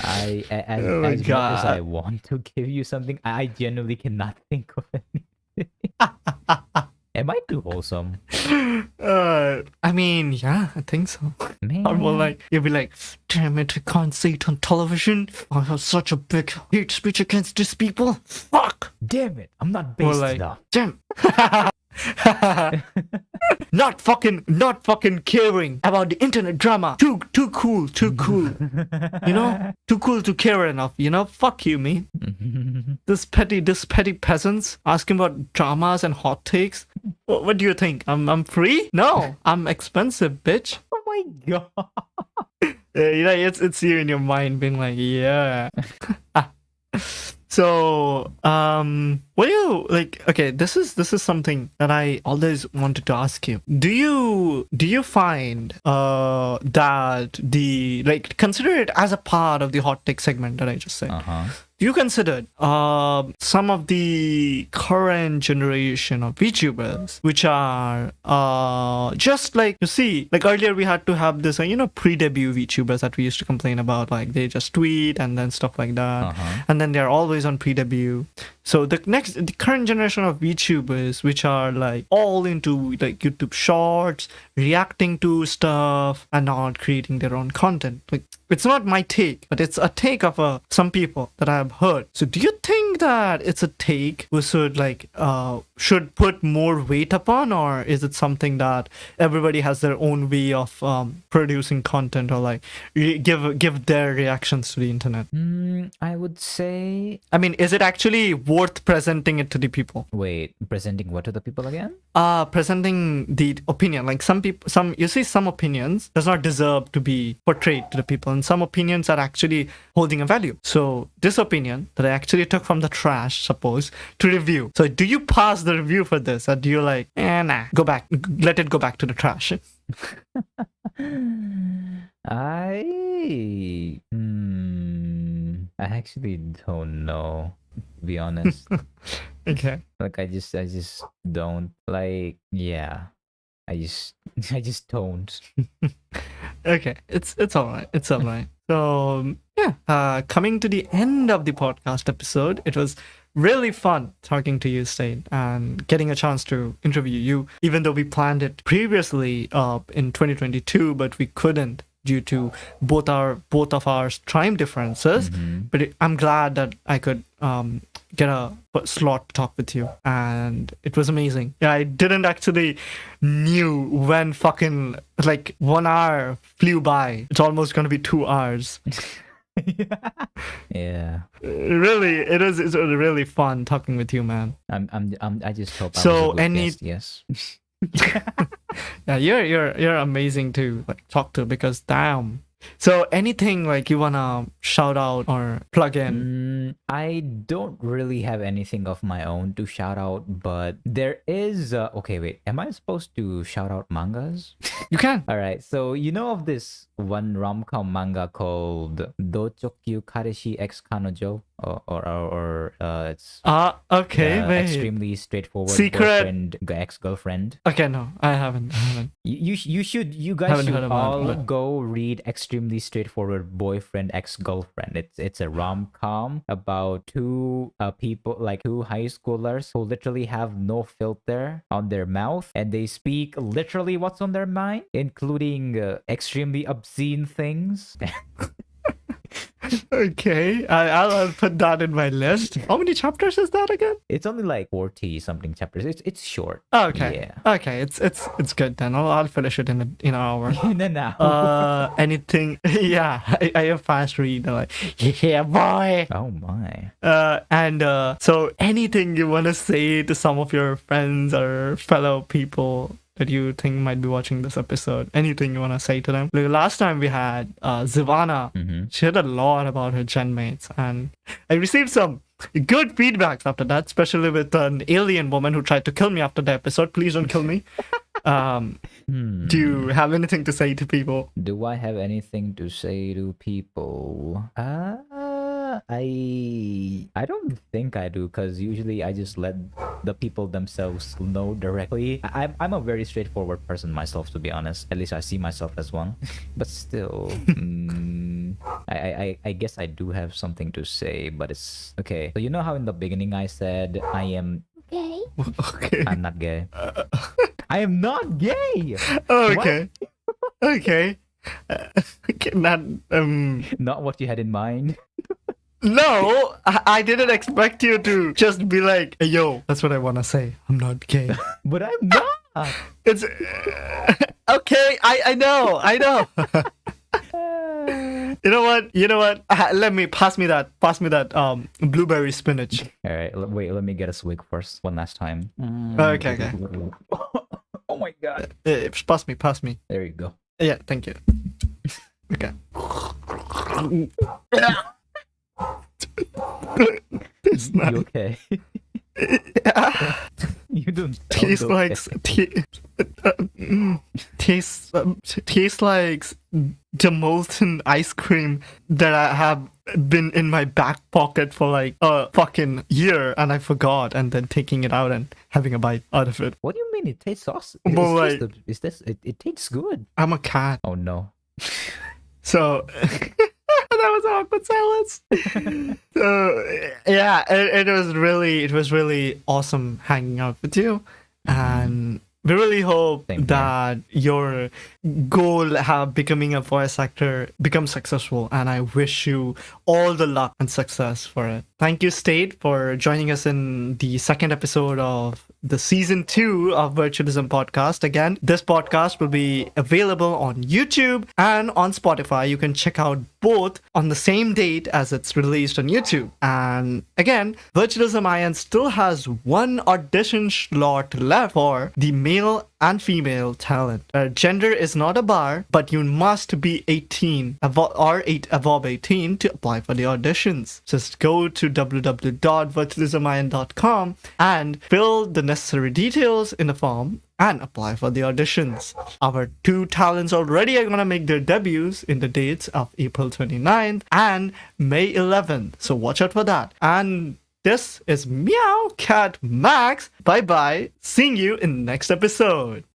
As Oh my much as God. I want to give you something, I genuinely cannot think of anything. Am I too wholesome? I mean, yeah, I think so. Man. Or more like, you'll be like, damn it, I can't say it on television. I have such a big hate speech against these people. Fuck! Damn it, I'm not Or based like, enough. damn. not fucking caring about the internet drama. Too cool. You know? Too cool to care enough, you know? Fuck you, me. This petty peasants asking about dramas and hot takes. What do you think? I'm free? No, I'm expensive, bitch. Oh my god. You know, it's you in your mind being like, yeah. So, what do you like? Okay, this is something that I always wanted to ask you. Do you find that consider it as a part of the hot take segment that I just said? Do you consider some of the current generation of VTubers, which are just like, you see, like earlier we had to have this, pre-debut VTubers that we used to complain about, like they just tweet and then stuff like that, and then they're always on pre-debut. So the current generation of VTubers, which are like all into like YouTube Shorts, reacting to stuff, and not creating their own content. Like, it's not my take, but it's a take of some people that I have heard. So do you think that it's a take we should put more weight upon, or is it something that everybody has their own way of producing content, or like give their reactions to the internet? I would say. I mean, is it actually worth presenting it to the people? Wait, presenting what to the people again? Presenting the opinion. Like some opinions does not deserve to be portrayed to the people, and some opinions are actually holding a value. So this opinion that I actually took from the trash, suppose, to review. So do you pass the review for this, or do you like, nah, go back, let it go back to the trash? I actually don't know, to be honest. Okay. Like I just don't like. Yeah, I just don't. Okay, it's all right. It's all right. So yeah, coming to the end of the podcast episode, it was really fun talking to you, Staid, and getting a chance to interview you, even though we planned it previously in 2022, but we couldn't due to both of our time differences. But I'm glad that I could get a slot to talk with you, and it was amazing. Yeah, I didn't actually knew when fucking like 1 hour flew by. It's almost gonna be 2 hours. Yeah. Really, it's really fun talking with you, man. I just hope I So was a good any- guest, yes. Yeah, you're amazing to like talk to, because damn. So anything like you wanna shout out or plug in? I don't really have anything of my own to shout out, but there is okay, wait, am I supposed to shout out mangas? You can. All right, so you know of this one rom-com manga called Dochokyu Kareshi X Kanojo, or it's Okay, wait. extremely straightforward Secret- boyfriend ex-girlfriend. Okay, no, I haven't. You guys Haven't should heard about all it, but- go read Extremely Straightforward Boyfriend Ex-Girlfriend. It's a rom-com about two people, like two high schoolers who literally have no filter on their mouth, and they speak literally what's on their mind, including extremely obscene things. Okay, I'll put that in my list. How many chapters is that again? It's only like 40 something chapters. It's short. Okay. Yeah. Okay, it's good then. I'll finish it in an hour. In an hour. Anything? Yeah, I have fast read. Like, yeah, boy. Oh my. So anything you want to say to some of your friends or fellow people that you think might be watching this episode? Anything you want to say to them? Like last time we had Zivana. Mm-hmm. She had a lot about her gen mates, and I received some good feedbacks after that, especially with an alien woman who tried to kill me after the episode. Please don't kill me. Do you have anything to say to people? Do I have anything to say to people? I don't think I do, because usually I just let the people themselves know directly. I'm a very straightforward person myself, to be honest. At least I see myself as one. But still, I guess I do have something to say, but it's okay. So you know how in the beginning I said Okay. Okay. I'm not gay. I am not gay. Okay. Okay. Okay, not Not what you had in mind. No, I didn't expect you to just be like, hey, yo, that's what I want to say. I'm not gay. But I'm not. It's okay. I know. You know what? Let me pass me that blueberry spinach. All right, wait. Let me get a swig first, one last time. Okay. Oh my god! Pass me. There you go. Yeah, thank you. Okay. It's not. You okay? You don't Tastes sound like okay. tastes like the molten ice cream that I have been in my back pocket for like a fucking year, and I forgot, and then taking it out and having a bite out of it. What do you mean it tastes awesome? Well, It tastes good. I'm a cat, Oh no. so that was an awkward silence. So yeah, it was really awesome hanging out with you, and we really hope Same here. that your goal of becoming a voice actor becomes successful, and I wish you all the luck and success for it. Thank you, Staid, for joining us in the second episode of the season 2 of Virtualism podcast. Again, this podcast will be available on YouTube and on Spotify. You can check out both on the same date as it's released on YouTube. And again, Virtualism IN still has one audition slot left for the male and female talent. Gender is not a bar, but you must be 18 or above 18 to apply for the auditions. Just go to www.virtualismin.com and fill the necessary details in the form and apply for the auditions. Our 2 talents already are gonna make their debuts in the dates of April 29th and May 11th, so watch out for that. And this is Meowcat Max. Bye bye. Seeing you in the next episode.